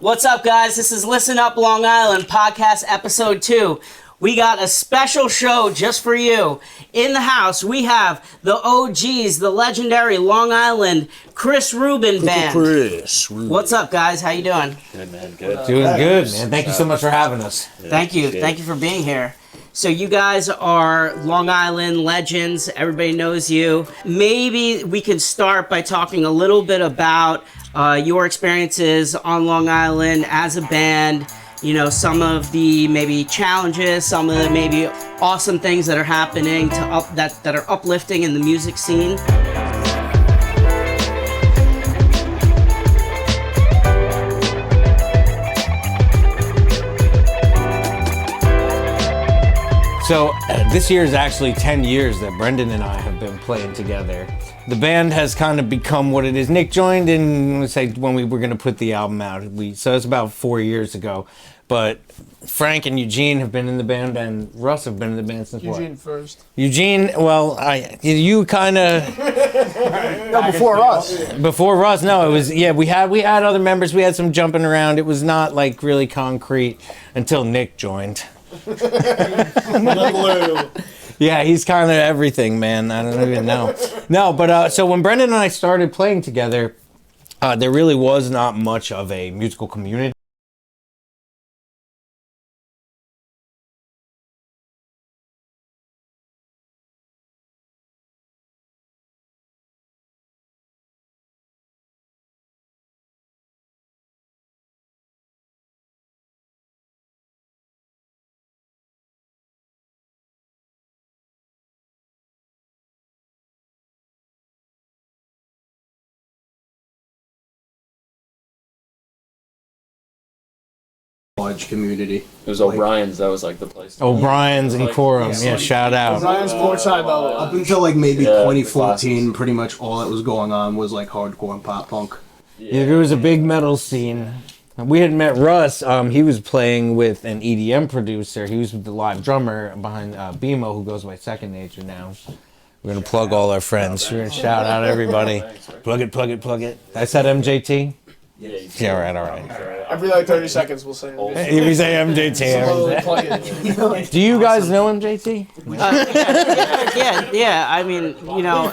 What's up, guys? This is Listen Up Long Island podcast episode 2. We got a special show just for you. In the house, we have the OGs, the legendary Long Island Chris Ruben Band. Chris Ruben. What's up, guys? How you doing? Good, man. Good. Doing good, man. Thank you so much for having us. Yeah, Thank you. Thank you for being here. So you guys are Long Island legends. Everybody knows you. Maybe we can start by talking a little bit about your experiences on Long Island as a band. You know, some of the maybe challenges, some of the maybe awesome things that are happening that are uplifting in the music scene. So this year is actually 10 years that Brendan and I have been playing together. The band has kind of become what it is. Nick joined in, let's say, when we were going to put the album out. So it's about 4 years ago. But Frank and Eugene have been in the band, and Russ have been in the band since what? Eugene first. Eugene, well, you kind of... No, before us. Before Russ, no, it was, yeah, we had other members. We had some jumping around. It was not, like, really concrete until Nick joined. Yeah, he's kind of everything, man. I don't even know. No, but so when Brendan and I started playing together, there really was not much of a musical community. Community. It was O'Brien's. That was like the place. O'Brien's and Quorum, yeah, shout out. O'Brien's Portside, though. Up until like maybe 2014, pretty much all that was going on was like hardcore and pop punk. Yeah, there was a big metal scene. We had met Russ. He was playing with an EDM producer. He was the live drummer behind BMO, who goes by Second Nature now. We're going to plug all our friends. We're going to shout out everybody. Plug it, plug it, plug it. I said MJT? Yeah, all right. Every like 30 seconds, we'll say. We say MJT. Do you guys know MJT? Yeah. I mean, you know,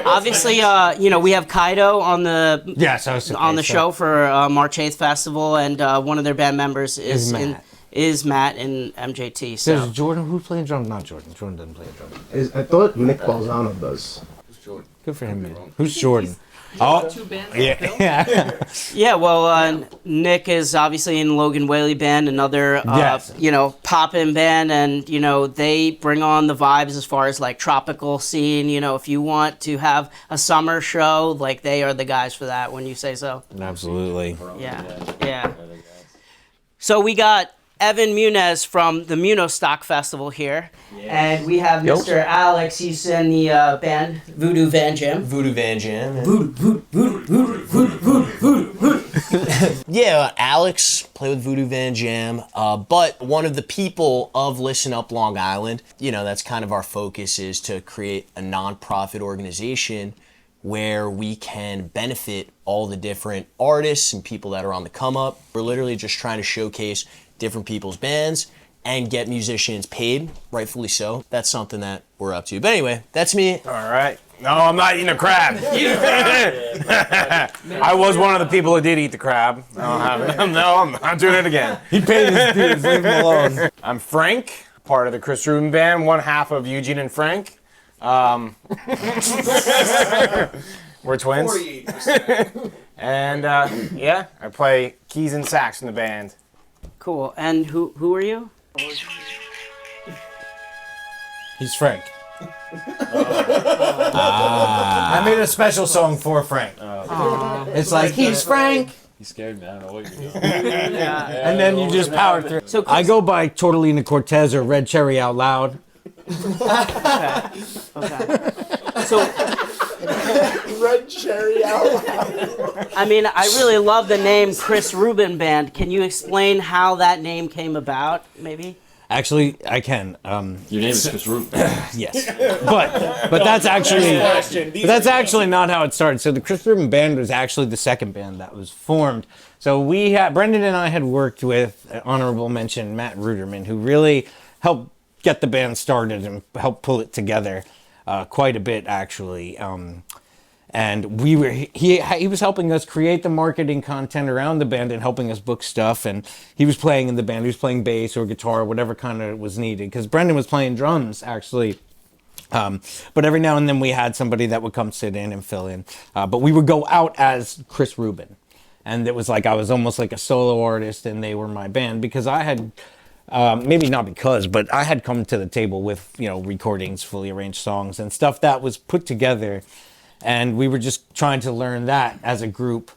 obviously, you know, we have Kaido on the show for March 8th Festival, and one of their band members is Matt in MJT. So there's Jordan. Who's playing drums? Not Jordan. Jordan doesn't play drums. I thought Nick Balzano does. Who's Jordan? Good for him, man. Who's Jordan? Oh, yeah. Well, Nick is obviously in Logan Whaley Band, another you know, pop-in band, and you know they bring on the vibes as far as like tropical scene. You know, if you want to have a summer show, like they are the guys for that. When you say so. Absolutely. Yeah. So we got Evan Munez from the Munostock Festival here, and we have Mr. Alex. He's in the band Voodoo Van Jam. Voodoo Van Jam. Voodoo. Yeah, Alex, play with Voodoo Van Jam, but one of the people of Listen Up Long Island, you know, that's kind of our focus, is to create a non-profit organization where we can benefit all the different artists and people that are on the come up. We're literally just trying to showcase different people's bands and get musicians paid, rightfully so. That's something that we're up to. But anyway, that's me. All right. No, I'm not eating a crab. I was one of the people who did eat the crab. No, I'm not doing it again. He paid his dues. Leave him alone. I'm Frank, part of the Chris Ruben Band, one half of Eugene and Frank. We're twins. And yeah, I play keys and sax in the band. Cool. And who are you? He's Frank. I made a special song for Frank. It's like, he's Frank. You scared me. I don't know what you're doing. And then you just power through. So I go by Tortellina Cortez or Red Cherry Out Loud. Okay. So Red Cherry out loud. I mean, I really love the name Chris Ruben Band. Can you explain how that name came about, maybe? Actually, I can. Your name is Chris Ruben. Yes, but that's actually not how it started. So the Chris Ruben Band was actually the second band that was formed. So Brendan and I had worked with honorable mention Matt Ruderman, who really helped get the band started and helped pull it together quite a bit, actually. And he was helping us create the marketing content around the band and helping us book stuff. And he was playing in the band. He was playing bass or guitar, whatever kind of was needed. Because Brendan was playing drums, actually. But every now and then we had somebody that would come sit in and fill in. But we would go out as Chris Ruben. And it was like I was almost like a solo artist and they were my band. Because I had, maybe not because, but I had come to the table with, recordings, fully arranged songs and stuff that was put together. And we were just trying to learn that as a group.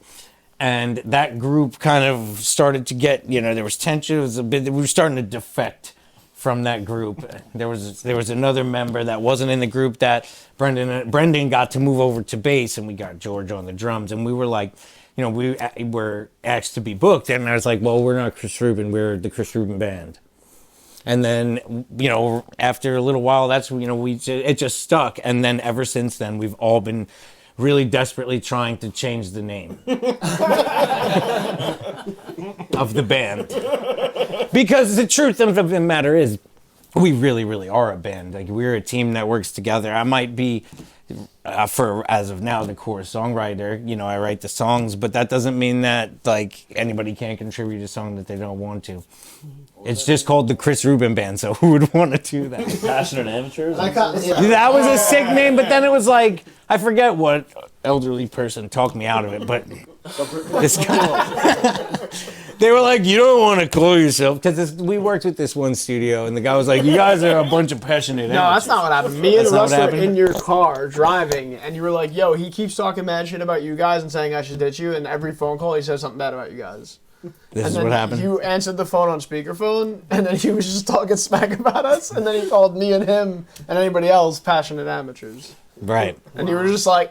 And that group kind of started to get, there was tension. It was we were starting to defect from that group. There was another member that wasn't in the group that Brendan got to move over to bass, and we got George on the drums. And we were like, we were asked to be booked. And I was like, well, we're not Chris Ruben. We're the Chris Ruben Band. And then, after a little while, that's, it just stuck. And then ever since then, we've all been really desperately trying to change the name of the band. Because the truth of the matter is, we really, really are a band. Like, we're a team that works together. I might be, as of now, the core songwriter. I write the songs, but that doesn't mean that, anybody can't contribute a song that they don't want to. It's just called the Chris Ruben Band, so who would want to do that? Passionate amateurs. That was a sick name, but then it was like, I forget what elderly person talked me out of it, but this guy, they were like, you don't want to call yourself, because we worked with this one studio, and the guy was like, you guys are a bunch of passionate amateurs. No, that's not what happened. Me and That's not Russ what were happened? in your car driving, and you were like, yo, he keeps talking mad shit about you guys and saying I should ditch you, and every phone call he says something bad about you guys. This And is then what happened. You answered the phone on speakerphone, and then he was just talking smack about us, and then he called me and him and anybody else passionate amateurs. Right. And you were just like,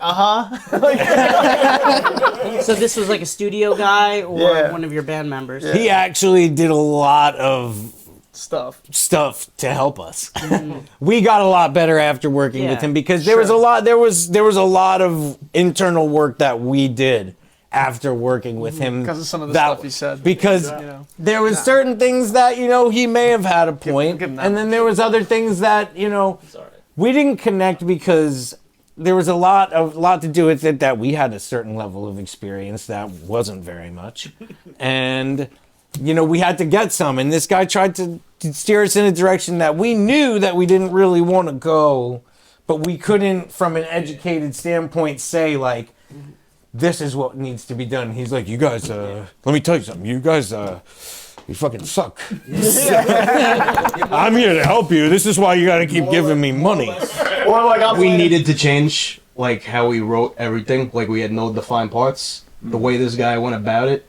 So this was like a studio guy or Yeah. one of your band members? He actually did a lot of stuff to help us. We got a lot better after working with Yeah, him because there was a lot there was a lot of internal work that we did after working with him because of some of the stuff he said. because there was certain things that he may have had a point, give him that and then there was other things that we didn't connect because there was a lot to do with it that we had a certain level of experience that wasn't very much, and we had to get some, and this guy tried to steer us in a direction that we knew that we didn't really want to go, but we couldn't, from an educated standpoint, say like, this is what needs to be done. He's like, you guys, let me tell you something. You guys, you fucking suck. I'm here to help you. This is why you got to keep giving me money. Or like We needed to change how we wrote everything. Like, we had no defined parts. The way this guy went about it.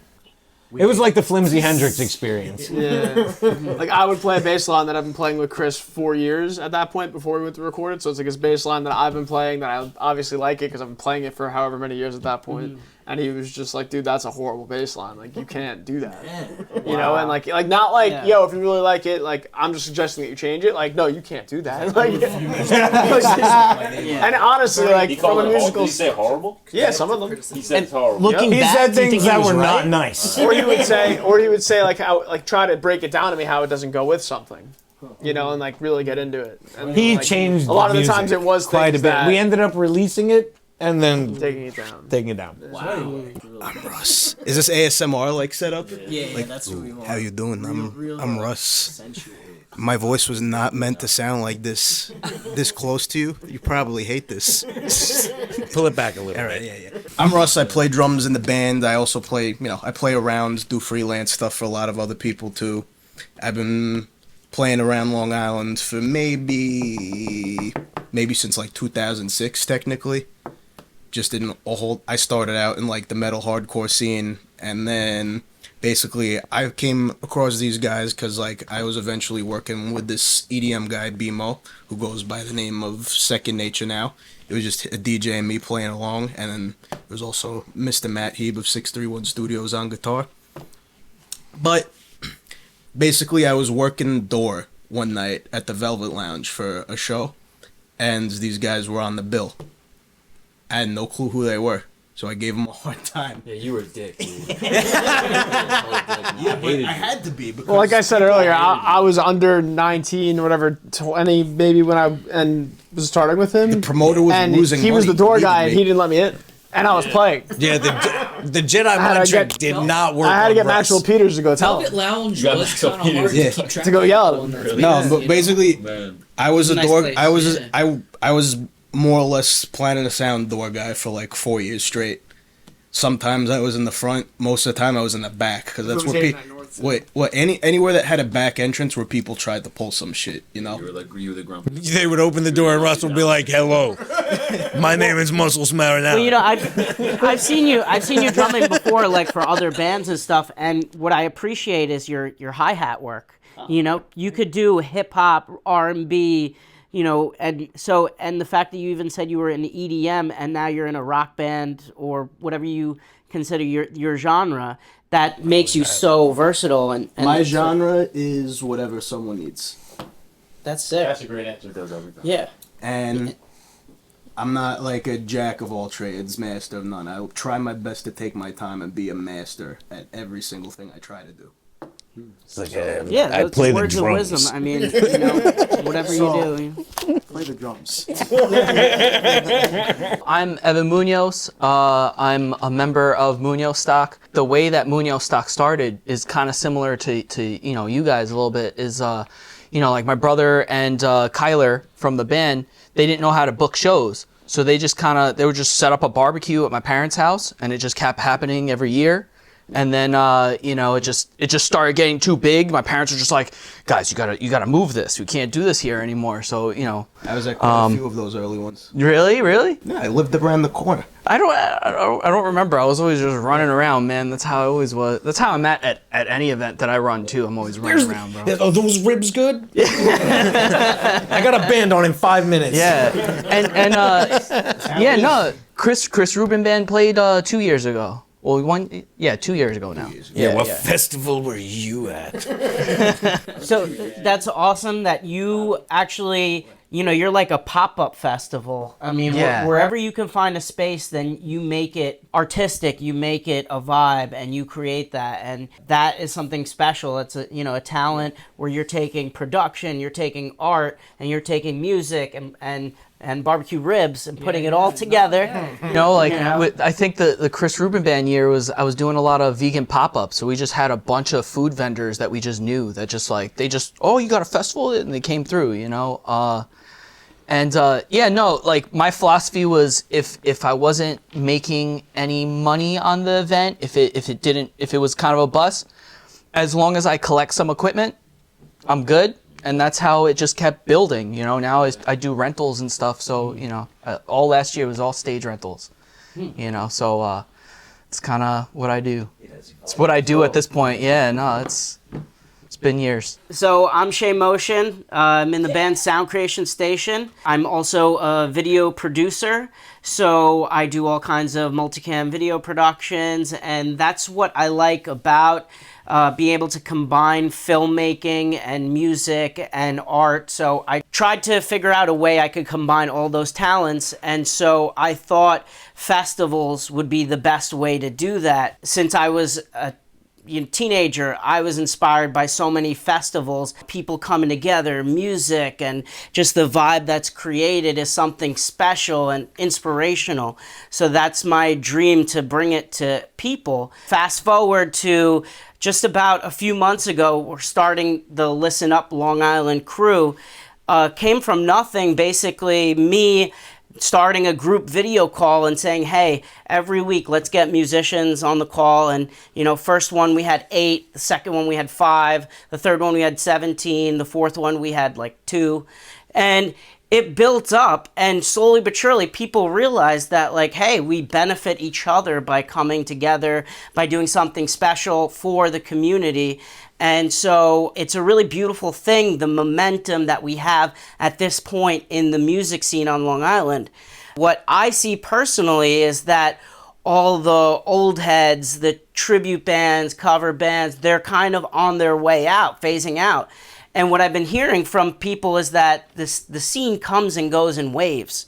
It was like the Flimsy Hendrix experience. Yeah. Like, I would play a bass line that I've been playing with Chris 4 years at that point before we went to record it. So it's like his bass line that I've been playing that I obviously like it because I've been playing it for however many years at that point. And he was just like, dude, that's a horrible bass line. Like, you can't do that. You know, and like not like, yo, if you really like it, like, I'm just suggesting that you change it. Like, no, you can't do that. Like, and honestly, like, He from called a it musical... Did he say horrible? Yeah, some of them. He said it's horrible. Looking He back, said do you think things he that was were right? not nice. Or he would say like how, like, try to break it down to me how it doesn't go with something. And like really get into it. And He like, changed a lot of the music times it was quite a things bit. that- We ended up releasing it and then taking it down. taking it down. I'm Russ. Is this ASMR setup? Yeah, that's what we want. How you doing? Real I'm Russ. sensual. My voice was not meant to sound like this close to you. You probably hate this. Pull it back a little All right, bit. yeah. I'm Russ. I play drums in the band. I also play, I play around, do freelance stuff for a lot of other people too. I've been playing around Long Island for maybe since like 2006 technically. Just in a whole, I started out in like the metal hardcore scene, and then basically I came across these guys because like I was eventually working with this EDM guy BMO who goes by the name of Second Nature now. It was just a DJ and me playing along, and then there was also Mr. Matt Heeb of 631 Studios on guitar. But basically I was working the door one night at the Velvet Lounge for a show, and these guys were on the bill. I had no clue who they were, so I gave them a hard time. Yeah, you were a dick, dude. Yeah, but I had to be because Well, like I said earlier, I was under 19 or whatever, 20 maybe when I was starting with him. the promoter was and losing he was money the door leaving guy, and me. he didn't let me in. And I was playing. Yeah, the Jedi had mind to trick get- did not work. I had to on get Russ. Maxwell Peters to go tell Velvet him. Lounge You got was Maxwell kind of hard Peters. to keep track To go of yell at people him. in those No, bands, but you know? basically, Man. I was a Nice door. place, I was yeah. I was more or less planning a sound door guy for like 4 years straight. Sometimes I was in the front. Most of the time I was in the back because that's where people. Anywhere that had a back entrance where people tried to pull some shit, you know. You were the grumpy. They would open the door and Russ would be like, "Hello, my name is Muscle Smelling." Well, you know, I've seen you drumming before, like for other bands and stuff. And what I appreciate is your hi-hat work. You know, you could do hip hop, R&B, you know, and the fact that you even said you were in EDM and now you're in a rock band or whatever you consider your genre, that makes you so versatile. And My genre is whatever someone needs, that's sick. That's a great answer. Does everything. Yeah. and I'm not like a jack of all trades, master of none. I try my best to take my time and be a master at every single thing I try to do. It's like, Yeah, I those play the words of drums. wisdom. I mean, you know, whatever you do. Play the drums. I'm Evan Munoz. I'm a member of Munoz Stock. The way that Munoz Stock started is kind of similar to you guys a little bit. Is like my brother and Kyler from the band. They didn't know how to book shows, so they would just set up a barbecue at my parents' house, and it just kept happening every year. And then it just started getting too big. My parents were just like, guys, you gotta move this. We can't do this here anymore. So I was at quite a few of those early ones. really. Yeah, I lived around the corner. I don't remember. I was always just running around, man. That's how I always was. That's how I'm at any event that I run too. I'm always running around, bro. Are those ribs good? I got a band on in 5 minutes. Yeah, no. Chris Ruben Band played 2 years ago. Well, 2 years ago now. Yeah, what festival were you at? So that's awesome that you actually, you're like a pop-up festival. I mean, Yeah. wherever you can find a space, then you make it artistic, you make it a vibe, and you create that. And that is something special. It's a talent where you're taking production, you're taking art, and you're taking music and barbecue ribs and putting it all together. I think the Chris Ruben Band year I was doing a lot of vegan pop-ups, so we just had a bunch of food vendors that we just knew that you got a festival, and they came through, my philosophy was if I wasn't making any money on the event, if it was kind of a bust, as long as I collect some equipment, I'm good. And that's how it just kept building. Now I do rentals and stuff. So, all last year was all stage rentals. So it's kind of what I do. It's what I do at this point. Yeah, no, it's been years. So I'm Shay Motion. I'm in the band Sound Creation Station. I'm also a video producer. So I do all kinds of multicam video productions, and that's what I like about being able to combine filmmaking and music and art. So I tried to figure out a way I could combine all those talents, and so I thought festivals would be the best way to do that. Since I was a teenager, I was inspired by so many festivals, people coming together, music, and just the vibe that's created is something special and inspirational. So that's my dream, to bring it to people. Fast forward to just about a few months ago, we're starting the ListenUp Long Island crew. Came from nothing, basically me starting a group video call and saying, hey, every week let's get musicians on the call. And first one we had 8, the second one we had 5, the third one we had 17, the fourth one we had like 2, and it built up, and slowly but surely people realized that, like, hey, we benefit each other by coming together, by doing something special for the community. And so it's a really beautiful thing, the momentum that we have at this point in the music scene on Long Island. What I see personally is that all the old heads, the tribute bands, cover bands, they're kind of on their way out, phasing out. And what I've been hearing from people is that the scene comes and goes in waves.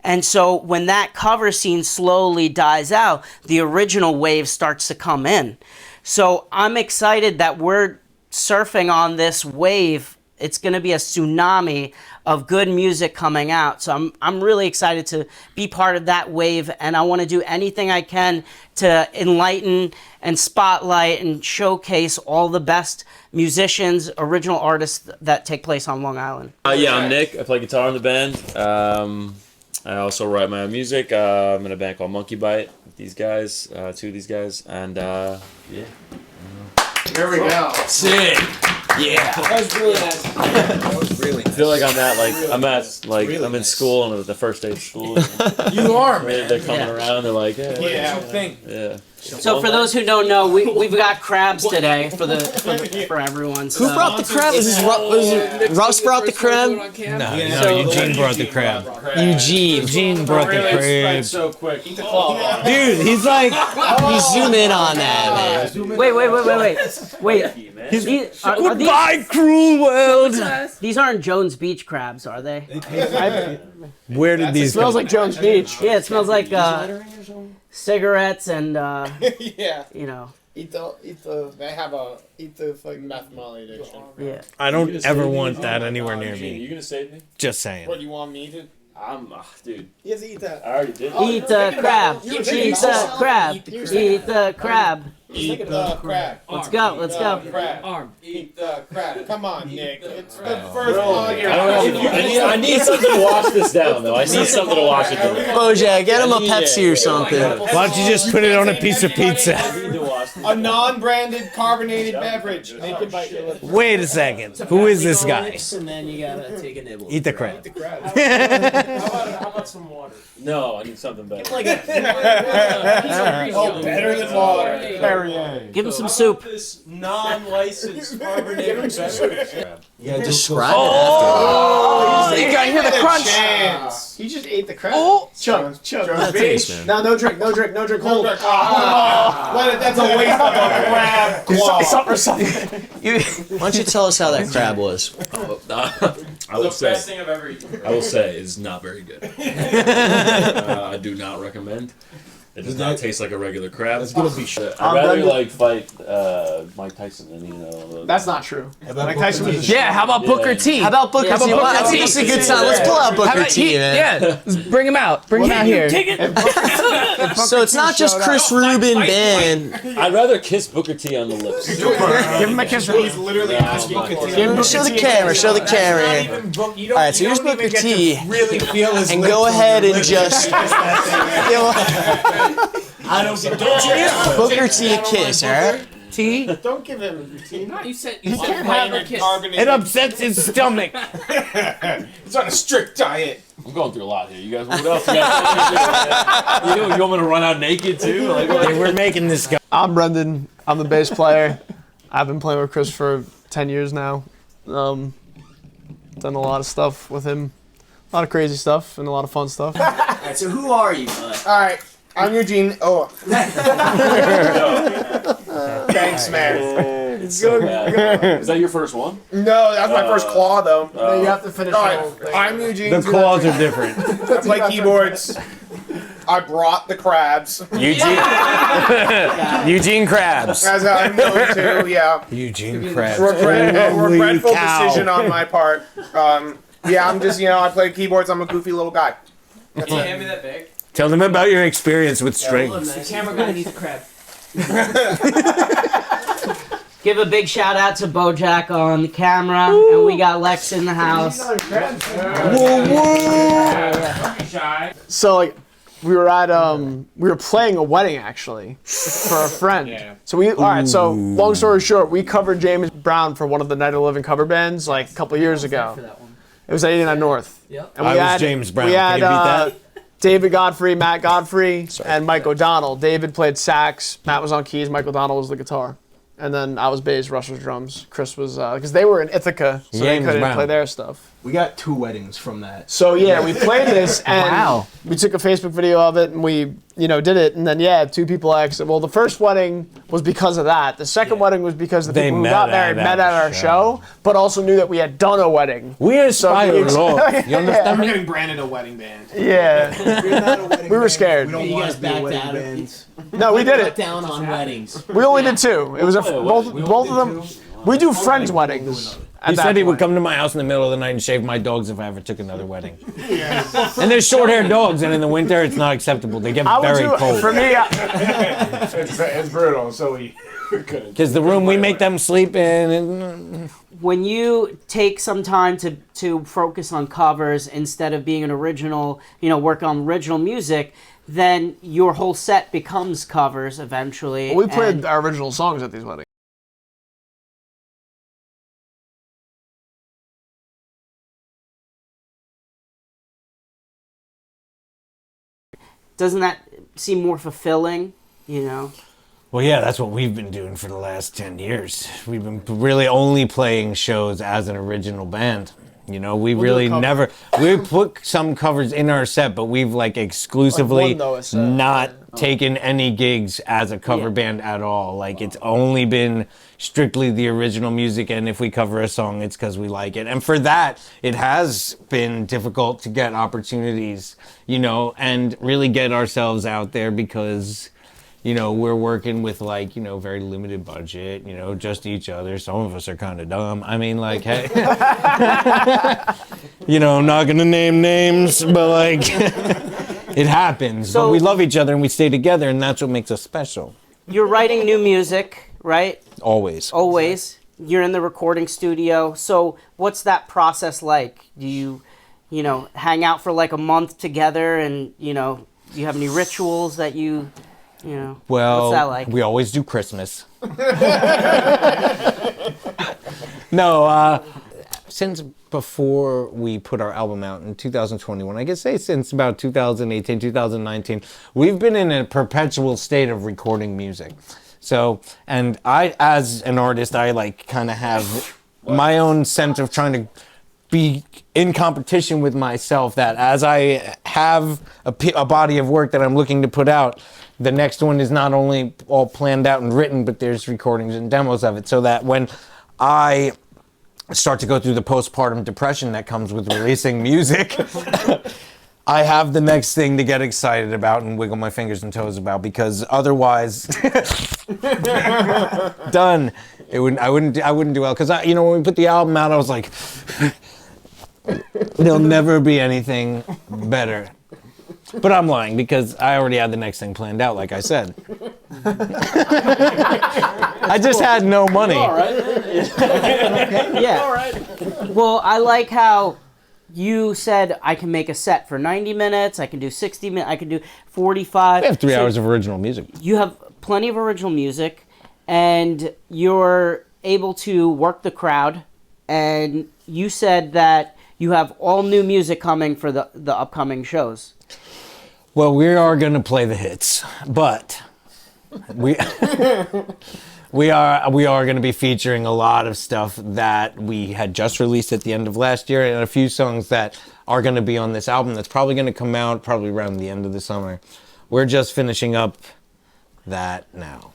And so when that cover scene slowly dies out, the original wave starts to come in. So I'm excited that we're surfing on this wave. It's going to be a tsunami of good music coming out. So I'm really excited to be part of that wave, and I want to do anything I can to enlighten and spotlight and showcase all the best musicians, original artists that take place on Long Island. Yeah, I'm Nick. I play guitar in the band. I also write my own music. I'm in a band called Monkey Bite with these guys, two of these guys, and yeah. There we go. Sick. Yeah. That was really nice. That was really I feel like I'm in school on the first day of school. You are, They're coming around. They're like, hey, Yeah. what do you think? Yeah. So for those who don't know, we've got crabs today for everyone. Who brought the crab? Was this Russ brought the crab? No, Eugene brought the crab. Eugene brought the crab. So quick. Eat the claw. Dude, he's like, You zoom in on that, man. Wait. Are goodbye, cruel world. these aren't Jones Beach crabs, are they? Where did these Smells come? like Jones Beach. Yeah, it smells like cigarettes and Yeah. you know. Eat the fucking meth molly addiction. Yeah. I don't ever want that anywhere near You me. gonna save me? Just saying. What, you want me to? Dude. You have to eat that. I already did. Eat the crab. Eat the crab. Eat the crab. Eat the crab. Let's go. Crab. Eat the crab. Come on, Nick. It's the first one. I need something to wash this down, though. I need something to wash it down. Bojack, get him a Pepsi or something. Why don't you just put it on a piece of pizza? A non-branded carbonated beverage. Nick can bite your lip. Wait a second. Who is this guy? And then you gotta take a nibble. Eat the crab. How about some water? No, I need something better. Oh, better than water. Give him some soup. This non-licensed carbonated beverage. Yeah, describe it after. You gotta hear the crunch. Chance. He just ate the crab. Chug. Thanks, man. No drink. Hold. That's a waste of a crab. Or something. Why don't you tell us how that crab was? I will say, thing I've ever eaten. I will say, it's not very good. I do not recommend. It does not taste like a regular crab. It's gonna be shit. I'd rather fight Mike Tyson than That's not true. Mike Tyson was Yeah, how about Booker T? How about Booker T? I think it's a good time. Let's pull out Booker T, man. Yeah, bring him out. Bring him out here. So it's not just Chris Ruben Band. I'd rather kiss Booker T on the lips. Give him a kiss. He's literally asking for it. Show the camera. Show the camera. All right, so here's Booker T. Really feel his And go ahead and just Booker T a kiss, all right? Don't give him a tea. You said Have a carbonated. It upsets his stomach. He's on a strict diet. I'm going through a lot here. You guys, what else? You want me to run out naked too? Like, Hey, we're making this guy. I'm Brendan. I'm the bass player. I've been playing with Chris for 10 years now. Done a lot of stuff with him. A lot of crazy stuff and a lot of fun stuff. Alright, so who are you, bud? All right, I'm Eugene. Oh. Thanks, man. Is that your first one? No, that's my first claw, though. You have to finish All the right, whole thing. I'm Eugene. The claws are different. I play keyboards. I brought the crabs, Eugene Krabs. as I'm known to. Yeah, Eugene Krabs. regretful cow. decision on my part. Yeah, I'm just I play keyboards. I'm a goofy little guy. Can you hand me that bag? Tell them about your experience with strings. The camera guy needs a crab. Give a big shout out to Bojack on the camera, and we got Lex in the house. So like, we were playing a wedding actually for a friend. So So long story short, we covered James Brown for one of the Night of the Living cover bands like a couple years ago. It was at 89 North. Yep. And I was James Brown. We had Can you beat that? David Godfrey, Matt Godfrey, and Mike O'Donnell. David played sax, Matt was on keys, Mike O'Donnell was the guitar. And then I was bass, Russ was drums, Chris was, because they were in Ithaca, so they James couldn't Brown. play their stuff. We got 2 weddings from that. So yeah, we played this, and we took a Facebook video of it, and we did it, and then two people asked. Well, the first wedding was because of that. The second wedding was because the people who got married met at our show, but also knew that we had done a wedding. We aspire a lot. You understand We're me? getting branded a wedding band. Yeah, we were scared. You guys backed out of it. No, we did it. Down on weddings. We only did 2. It was both of them. We do friends' weddings. He said he would come to my house in the middle of the night and shave my dogs if I ever took another wedding. And there's short-haired dogs, and in the winter it's not acceptable. They get very cold. For me, It's brutal, so we couldn't. Because the room we make them sleep in. When you take some time to focus on covers instead of being an original, work on original music, then your whole set becomes covers eventually. we played our original songs at these weddings. Doesn't that seem more fulfilling, Well, yeah, that's what we've been doing for the last 10 years. We've been really only playing shows as an original band. We really never... We put some covers in our set, but we've exclusively not taken any gigs as a cover band at all. It's only been strictly the original music, and if we cover a song, it's because we like it. And for that, it has been difficult to get opportunities, and really get ourselves out there because... we're working with very limited budget, just each other. Some of us are kind of dumb. I mean, hey, I'm not going to name names, but it happens. So- but we love each other and we stay together, and that's what makes us special. You're writing new music, right? Always. Always. You're in the recording studio. So what's that process like? Do you, hang out for a month together and, do you have any rituals that you... Well, what's that like? we always do Christmas. No, since before we put our album out in 2021, I guess since about 2018, 2019, we've been in a perpetual state of recording music. So, and I, as an artist, I kind of have my own sense of trying to be in competition with myself, that as I have a body of work that I'm looking to put out, the next one is not only all planned out and written, but there's recordings and demos of it, so that when I start to go through the postpartum depression that comes with releasing music, I have the next thing to get excited about and wiggle my fingers and toes about, because otherwise, done. I wouldn't do well, because when we put the album out, I was like, there'll never be anything better. But I'm lying, because I already had the next thing planned out, like I said. I just had no money. All right. Yeah. All right. Well, I like how you said I can make a set for 90 minutes, I can do 60 minutes, I can do 45. We have 3 hours of original music. You have plenty of original music, and you're able to work the crowd, and you said that you have all new music coming for the upcoming shows. Well, we are going to play the hits, but we we are going to be featuring a lot of stuff that we had just released at the end of last year, and a few songs that are going to be on this album that's probably going to come out probably around the end of the summer. We're just finishing up that now.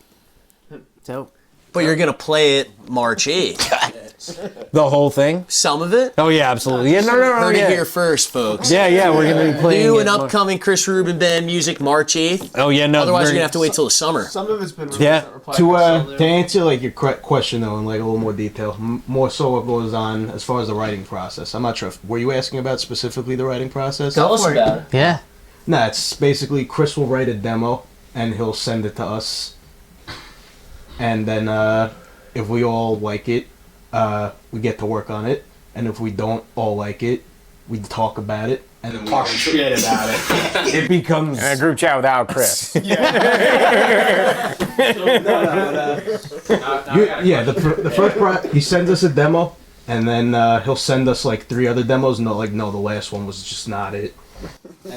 So, But you're going to play it March 8th. The whole thing? Some of it? Oh yeah, absolutely. Yeah, no, Heard it yeah. here first, folks. Yeah, we're going to be playing New it. and upcoming Chris Ruben Band music March 8th. Oh yeah, no. Otherwise, you're going to have to wait till the summer. Some of it's been Yeah. To answer your question though in a little more detail, more so what goes on as far as the writing process. I'm not sure if were you asking about specifically the writing process? Tell us about it. Yeah. Nah, it's basically Chris will write a demo and he'll send it to us, and then if we all like it, we get to work on it, and if we don't all like it, we talk about it and then talk shit about it. It becomes In a group chat without Chris. The first part, he sends us a demo, and then he'll send us like 3 other demos. No, the last one was just not it.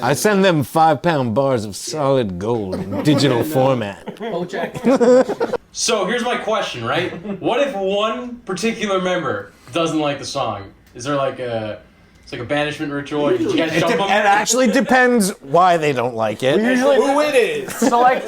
I send them 5-pound bars of solid gold in digital format. So here's my question, right? What if one particular member doesn't like the song? Is there It's like a banishment ritual. Or did you guys It jump them? actually depends why they don't like it. Usually, Who it is? so like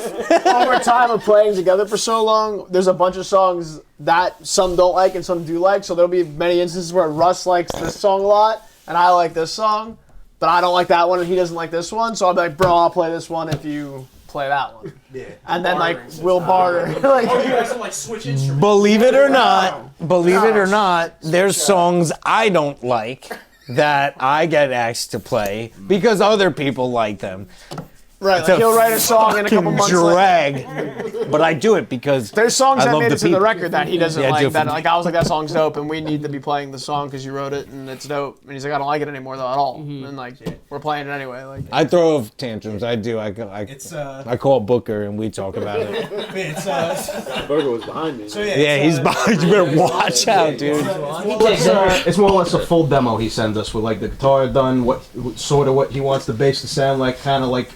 over time of playing together for so long, there's a bunch of songs that some don't like and some do like. So there'll be many instances where Russ likes this song a lot and I like this song, but I don't like that one and he doesn't like this one. So I'll be like, bro, I'll play this one if you play that one. Yeah. And then like we'll barter. Like, Oh, you guys will like switch instruments. Believe it or not, there's songs I don't like that I get asked to play because other people like them. right, It's like he'll write a song in a couple fucking months later. drag, but I do it because There's songs I that love made the it to the people. record that he doesn't Yeah, like. That different. like I was like, that song's dope, and we need to be playing the song because you wrote it and it's dope. And he's like, I don't like it anymore though at all. And like we're playing it anyway. Like I throw tantrums. I do. I call Booker and we talk about it. It's Burger was behind me. so Yeah, he's behind. You better watch out, dude. It's more or less a full demo he sends us with like the guitar done, what he wants the bass to sound like, kind of like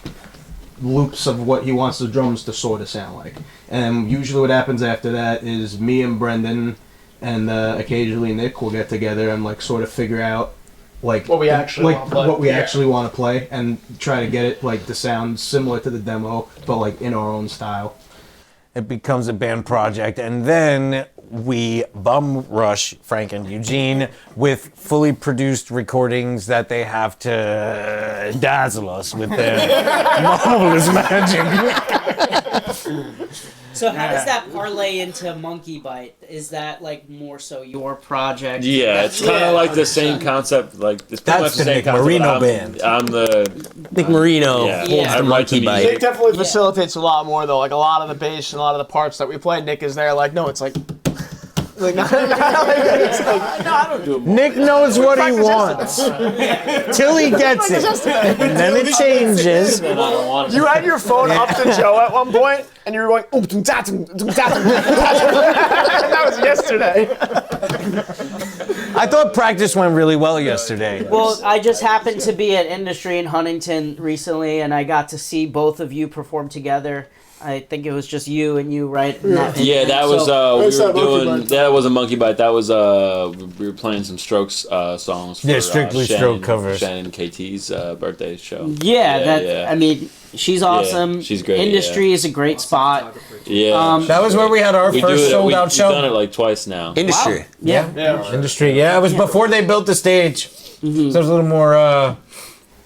loops of what he wants the drums to sort of sound like. And usually what happens after that is me and Brendan and occasionally Nick will get together and like sort of figure out like what we actually want to play. what we actually want to play and try to get it like to sound similar to the demo but like in our own style. It becomes a band project, and then we bum rush Frank and Eugene with fully produced recordings that they have to dazzle us with their marvelous magic. So how does that parlay into Monkey Bite? Is that like more so your project? Yeah, it's kind of like the same concept. Like it's pretty much That's the the same Nick concept. Marino I'm, band. I'm the Nick Marino yeah. holds Yeah. the I'm monkey writing bite. Nick definitely Yeah. facilitates a lot more though. Like a lot of the bass and a lot of the parts that we play, Nick is there. Like no, it's like. Like, it's like, Nick knows what he wants till he gets it, and then it changes. I don't want you had your phone up to Joe at one point, and you were going, "Oom, dum, da, dum, dum, da, dum." That was yesterday. I thought practice went really well yesterday. Well, I just happened to be at Industry in Huntington recently, and I got to see both of you perform together. I think it was just you and you, right? Yeah, that was Where's we were that Monkey doing. Bite? That was a Monkey Bite. That was we were playing some Strokes songs. For, Yeah, strictly Stroke covers. Shannon KT's birthday show. I mean, she's awesome. she's great, Industry is a great spot. Yeah, That was where we had our we first do it, sold out we've done it show. like twice now. Industry. Yeah. Industry, yeah, it was before they built the stage, so there's a little more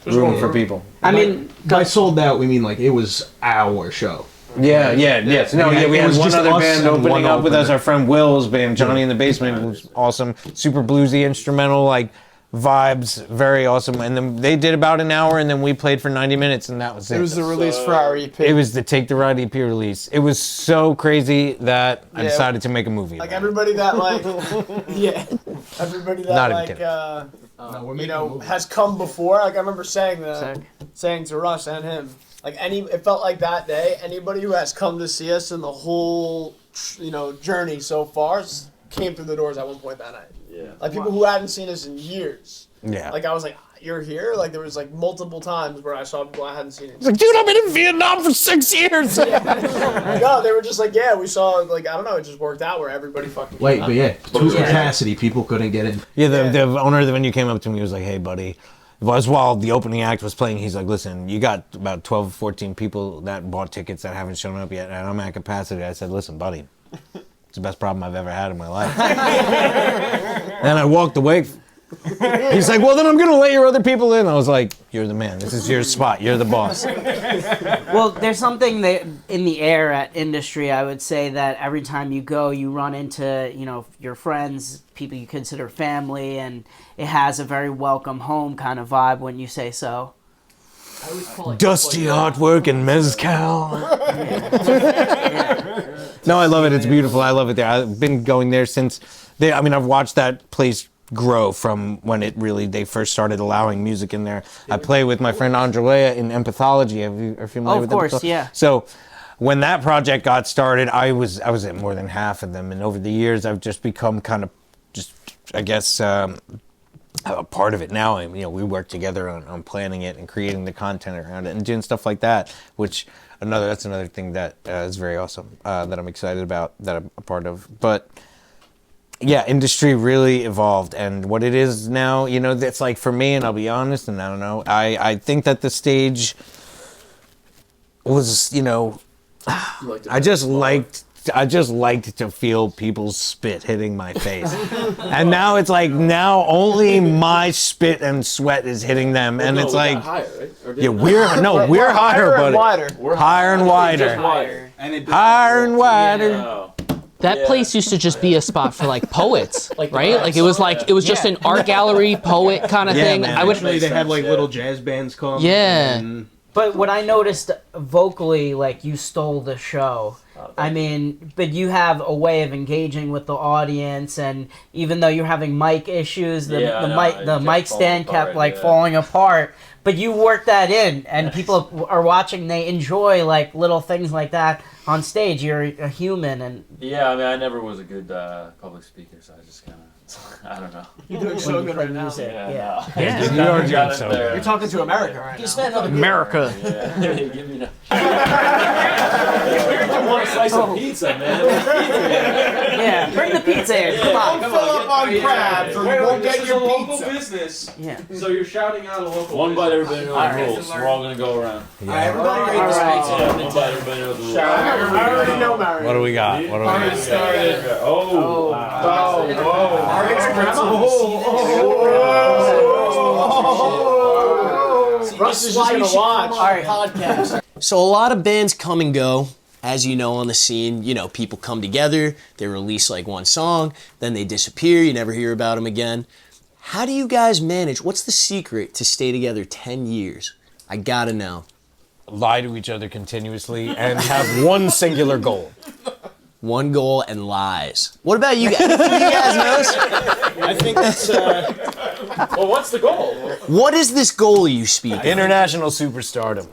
room for people. I mean, By sold out we mean like it was our show. Yes. No, Yeah, we it had was one just other us band and opening one up with us. opener. Our friend Will's band, Johnny in the Basement, was awesome. Super bluesy, instrumental, like vibes, very awesome. And then they did about an hour, and then we played for 90 minutes, and that was it. It was the release for our EP. It was the Take the Ride EP release. It was so crazy that I Yeah. decided to make a movie. Like about it. everybody that like, yeah, everybody that Not even like, kidding. you know, has come before. Like I remember saying to Russ and him, like it felt like that day. Anybody who has come to see us in the whole, journey so far came through the doors at one point that night. Yeah. Like people who hadn't seen us in years. Yeah. Like I was like, you're here? Like there was like multiple times where I saw people I hadn't seen. It's like, dude, I've been in Vietnam for 6 years. No, they were just like, yeah, we saw, like, I don't know, it just worked out where everybody fucking Wait, came but out. yeah, to capacity, people couldn't get in. Yeah, the owner of the venue came up to me and was like, hey, buddy. It was while the opening act was playing. He's like, listen, you got about 12, 14 people that bought tickets that haven't shown up yet, and I'm at capacity. I said, listen, buddy, it's the best problem I've ever had in my life. And I walked away. He's like, well, then I'm going to let your other people in. I was like, you're the man. This is your spot. You're the boss. well, there's something that in the air at Industry. I would say that every time you go, you run into, your friends, people you consider family, and it has a very welcome home kind of vibe when you say so. Dusty artwork and mezcal. No, I love it. It's beautiful. I love it there. I've been going there since I've watched that place grow from when they first started allowing music in there. I play with my friend Andrea in Empathology. Are you familiar with course, Empathology? yeah. So when that project got started, I was at more than half of them, and over the years I've just become kind of a part of it now. We work together on planning it and creating the content around it and doing stuff like that, which that's another thing that is very awesome, that I'm excited about, that I'm a part of. But industry really evolved, and what it is now, you know, that's like for me, and I'll be honest, and I don't know, I think that the stage was, you know, I just liked to feel people's spit hitting my face. And now it's like, now only my spit and sweat is hitting them, and it's like, higher, right? yeah, we're higher, but We're higher and wider. Higher and wider. That place used to just be a spot for like poets, right? Like it was just an art gallery poet kind of thing. man. I would. Actually, they had like little jazz bands come. Yeah. and- But what I noticed vocally, like you stole the show. I mean, but you have a way of engaging with the audience, and even though you're having mic issues, the mic stand kept like falling apart. But you worked that in, and people are watching. They enjoy like little things like that on stage. You're a human, and Yeah, I mean, I never was a good public speaker, so I just kind of, I don't know. You're doing so good right now. Yeah. You are doing so good. You're talking to America right now. America. Yeah. Give me that. I want a slice of pizza, man. yeah, bring the pizza here. Come on. Don't fill up on crabs or you won't get your pizza. business. Yeah. So you're shouting out a local One bite, everybody knows All the right. rules. We're all gonna go around. Everybody All read this right. pizza. Yeah, one bite, everybody knows the rules. I already know, Mario. What do we got? What do we got? Oh, Russ is just gonna watch. All right. Podcast. So a lot of bands come and go, as you know, on the scene. You know, people come together, they release like one song, then they disappear, you never hear about them again. How do you guys manage? What's the secret to stay together 10 years? I gotta know. Lie to each other continuously and have one singular goal. One goal and lies. What about you guys? You guys know? I think that's. well, what's the goal? What is this goal you speak of? International superstardom.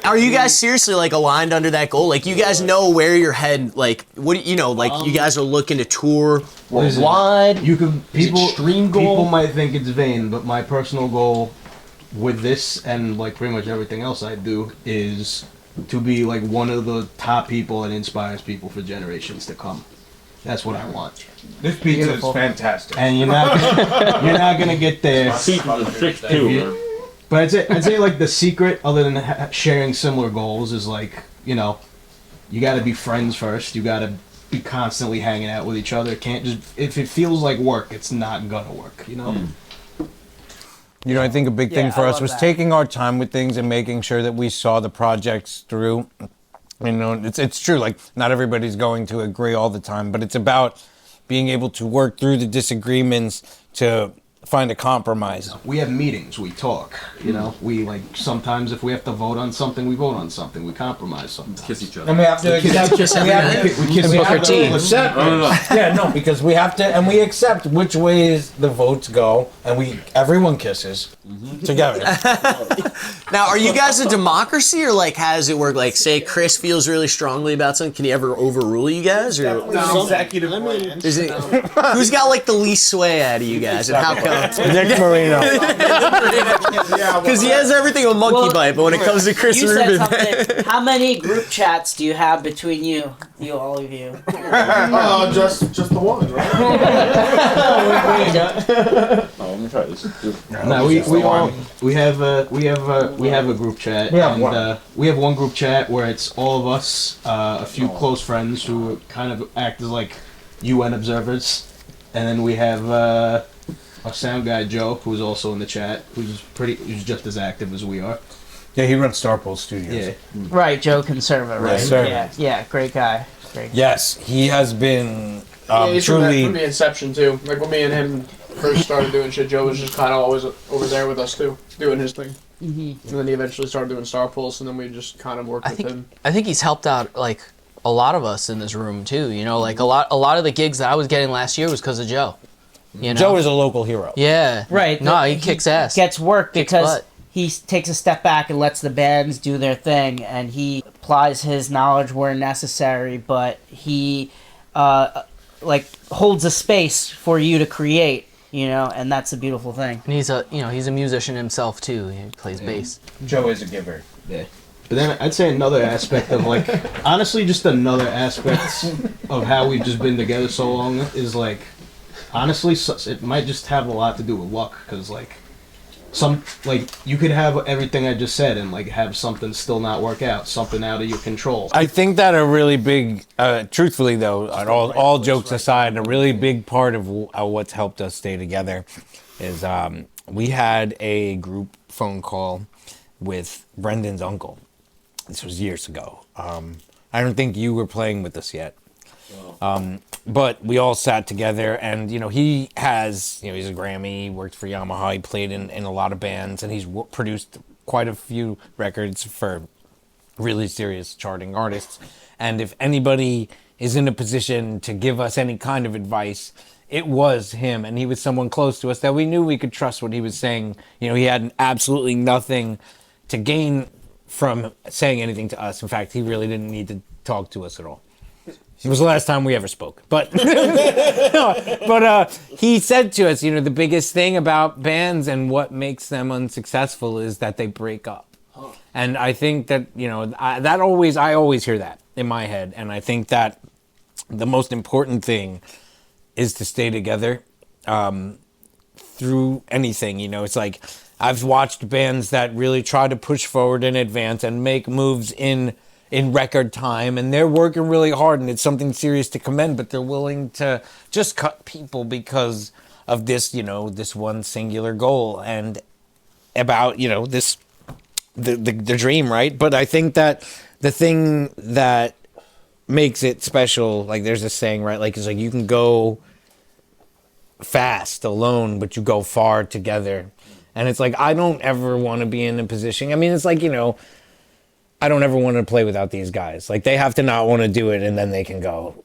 Are you guys seriously like aligned under that goal? Like you guys know where your head, like what you know, like you guys are looking to tour worldwide. You could people. Extreme goal? People might think it's vain, but my personal goal with this and like pretty much everything else I do is to be like one of the top people that inspires people for generations to come. That's what I want. This pizza is fantastic. And you're not gonna get there. But I'd say like the secret, other than sharing similar goals, is like, you know, you got to be friends first. You got to be constantly hanging out with each other. Can't just, if it feels like work, it's not gonna work. You know. You know, I think a big thing Yeah, for I us love was that. taking our time with things and making sure that we saw the projects through. You know, it's true, like, not everybody's going to agree all the time, but it's about being able to work through the disagreements to find a compromise. We have meetings. We talk. You know, we like sometimes if we have to vote on something, we vote on something. We compromise sometimes. Kiss each other. And we have to accept. Yeah, no, because we have to, and we accept which ways the votes go, and everyone kisses together. Now, are you guys a democracy, or like how does it work? Like, say Chris feels really strongly about something, can he ever overrule you guys, or Executive plan. is it who's got like the least sway out of you guys, and how come? Nick Marino. Because he has everything on monkey bite, but when it comes to Chris You said Ruben, something. How many group chats do you have between you, all of you? Just the one, right? Oh, let me try this. No, we have a group chat. We have one group chat where it's all of us, a few close friends who kind of act as like UN observers, and then we have our sound guy Joe, who's also in the chat, who's just as active as we are. Yeah, he runs Starpole Studios. Yeah. Right, Joe Conserva, right? Conserva. Yeah, great guy. Great guy. Yes, he has been He's from truly. the inception too. Like when me and him first started doing shit, Joe was just kind of always over there with us too, doing his thing. And then he eventually started doing Star Pulse, and then we just kind of worked with him. I think he's helped out like a lot of us in this room too. You know, like a lot of the gigs that I was getting last year was because of Joe. You know? Joe is a local hero. Yeah. Right. No, he kicks ass. Gets work Kicks because butt. he takes a step back and lets the bands do their thing, and he applies his knowledge where necessary, but he like holds a space for you to create, you know, and that's a beautiful thing. And he's a musician himself too. He plays bass. Joe is a giver. Yeah. But then I'd say another aspect of like, honestly, just another aspect of how we've just been together so long is like, honestly, it might just have a lot to do with luck, because like, you could have everything I just said and like have something still not work out, something out of your control. I think that a really big, truthfully though, all jokes aside, a really big part of what's helped us stay together is we had a group phone call with Brendan's uncle. This was years ago. I don't think you were playing with us yet. But we all sat together, and he has, he's a Grammy, he worked for Yamaha, he played in a lot of bands, and he's produced quite a few records for really serious charting artists. And if anybody is in a position to give us any kind of advice, it was him, and he was someone close to us that we knew we could trust what he was saying. He had absolutely nothing to gain from saying anything to us. In fact, he really didn't need to talk to us at all. It was the last time we ever spoke. But he said to us, the biggest thing about bands and what makes them unsuccessful is that they break up. And I think that, I always hear that in my head. And I think that the most important thing is to stay together through anything. It's like I've watched bands that really try to push forward in advance and make moves in record time, and they're working really hard, and it's something serious to commend, but they're willing to just cut people because of this, this one singular goal and about, this, the dream, right? But I think that the thing that makes it special, like there's this saying, right? Like, it's like you can go fast alone, but you go far together. And it's like, I don't ever want to be in a position, it's like, I don't ever want to play without these guys. Like, they have to not want to do it, and then they can go.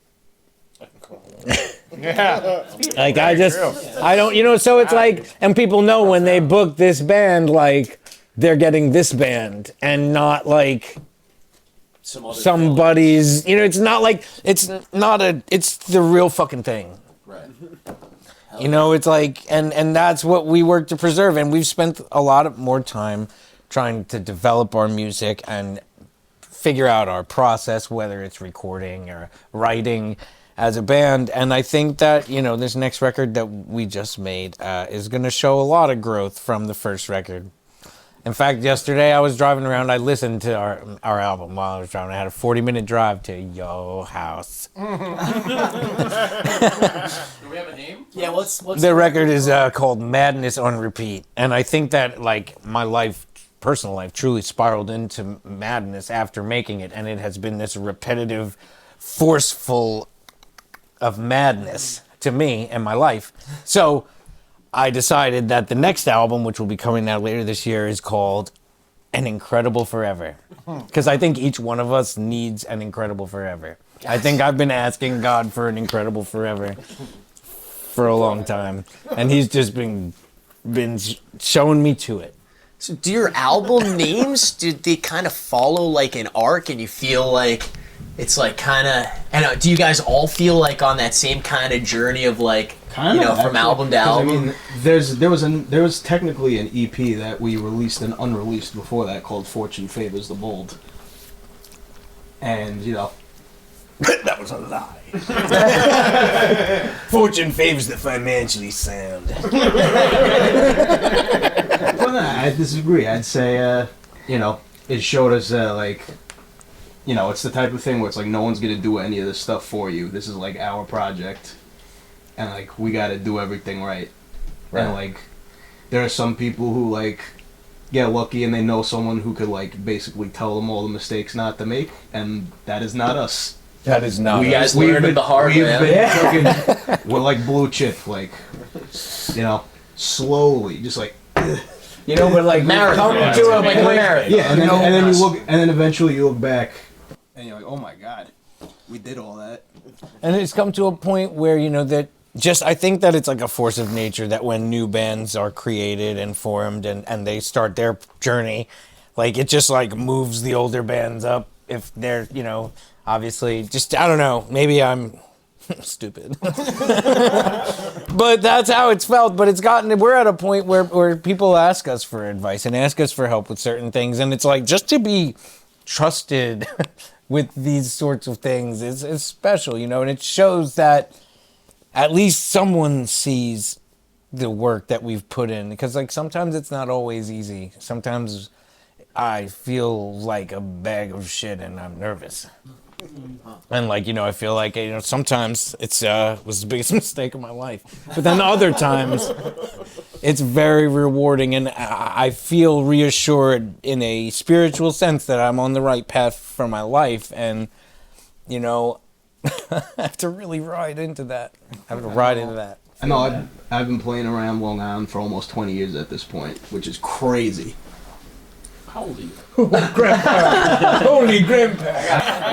Yeah. Like, I don't, so it's like, and people know when they book this band, like, they're getting this band, and not like somebody's, it's not like, it's the real fucking thing. Right. It's like, and that's what we work to preserve, and we've spent a lot more time trying to develop our music and figure out our process, whether it's recording or writing as a band. And I think that, this next record that we just made is going to show a lot of growth from the first record. In fact, yesterday I was driving around, I listened to our album while I was driving. I had a 40-minute drive to your house. Do we have a name? Yeah, what's The record is called Madness on Repeat. And I think that, like, my personal life truly spiraled into madness after making it, and it has been this repetitive, forceful of madness to me and my life. So I decided that the next album, which will be coming out later this year, is called An Incredible Forever. Because I think each one of us needs an incredible forever. I think I've been asking God for an incredible forever for a long time, and he's just been showing me to it. So do your album names, do they kind of follow like an arc, and you feel like it's like kind of, and do you guys all feel like on that same kind of journey of like, from actually, album to album? there was technically an EP that we released and unreleased before that called Fortune Favors the Bold. And, That was a lie. Fortune favors the financially sound. Well, no, I disagree. I'd say, it showed us it's the type of thing where it's like no one's gonna do any of this stuff for you. This is like our project, and like we gotta do everything right. And like, there are some people who like get lucky and they know someone who could like basically tell them all the mistakes not to make, and that is not us. That is not. You guys learned it the hard way. We're like blue chip, like, slowly, just like. But like marathon, marathon. Yeah, and then you look, and then eventually you look back, and you're like, oh my God, we did all that. And it's come to a point where that I think that it's like a force of nature that when new bands are created and formed and they start their journey, like it just like moves the older bands up if they're obviously just, I don't know, maybe I'm stupid. But that's how it's felt. But we're at a point where people ask us for advice and ask us for help with certain things. And it's like, just to be trusted with these sorts of things is special, you know, and it shows that at least someone sees the work that we've put in, because like sometimes it's not always easy. Sometimes I feel like a bag of shit and I'm nervous. And like, you know, I feel like, you know, sometimes it's was the biggest mistake of my life. But then other times it's very rewarding, and I feel reassured in a spiritual sense that I'm on the right path for my life. And, you know, I have to really ride into that. I know I've been playing around Long Island for almost 20 years at this point, which is crazy. Holy. Holy grandpa.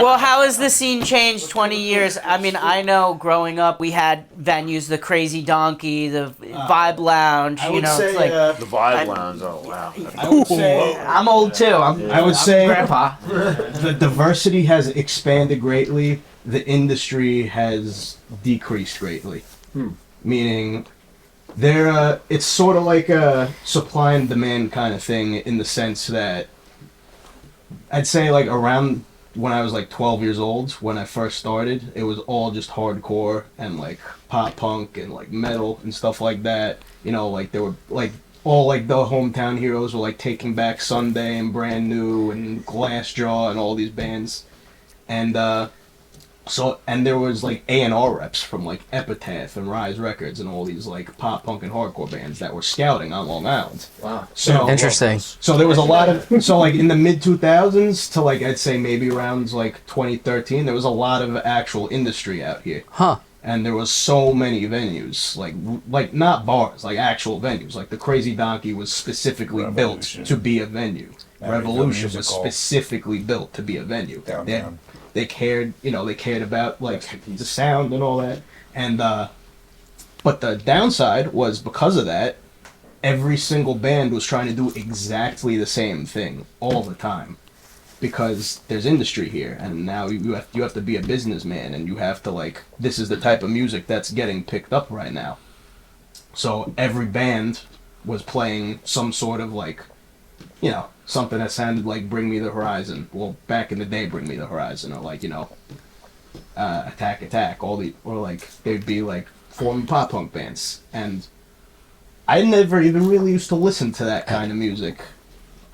Well, how has the scene changed 20 years? I mean, I know growing up we had venues, the Crazy Donkey, the Vibe Lounge, I you would know, say, it's like The Vibe Lounge, oh wow. I would say I'm old too. I would say grandpa. the diversity has expanded greatly. The industry has decreased greatly. Meaning, it's sort of like a supply and demand kind of thing, in the sense that I'd say like around when I was like 12 years old, when I first started, it was all just hardcore and like pop punk and like metal and stuff like that. You know, like there were like all like the hometown heroes were like Taking Back Sunday and Brand New and Glassjaw and all these bands. And and there was like A&R reps from like Epitaph and Rise Records and all these like pop punk and hardcore bands that were scouting on Long Island. Wow. So Interesting. So there was a lot of like in the mid 2000s to like I'd say maybe around like 2013, there was a lot of actual industry out here. Huh. And there was so many venues, like not bars, like actual venues. Like the Crazy Donkey was specifically built to be a venue. Revolution was specifically built to be a venue. They cared, you know, they cared about like the sound and all that. And but the downside was, because of that, every single band was trying to do exactly the same thing all the time, because there's industry here, and now you have to be a businessman, and you have to like, this is the type of music that's getting picked up right now. So every band was playing some sort of like, you know, something that sounded like Bring Me the Horizon. Well, back in the day, Bring Me the Horizon, or like, you know, Attack, or like they'd be like forming pop punk bands. And I never even really used to listen to that kind of music.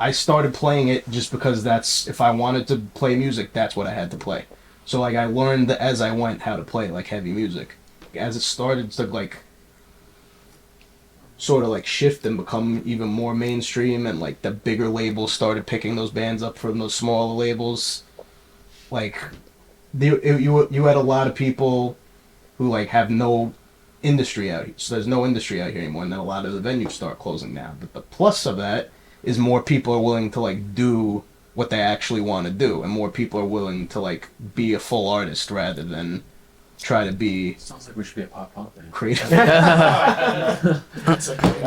I started playing it just because if I wanted to play music, that's what I had to play. So like I learned as I went how to play like heavy music. As it started to like sort of like shift and become even more mainstream, and like the bigger labels started picking those bands up from those smaller labels, like you had a lot of people who like have no industry out here, so there's no industry out here anymore, and then a lot of the venues start closing down. But the plus of that is more people are willing to like do what they actually want to do, and more people are willing to like be a full artist rather than try to be. Sounds like we should be a pop punk band. Creative.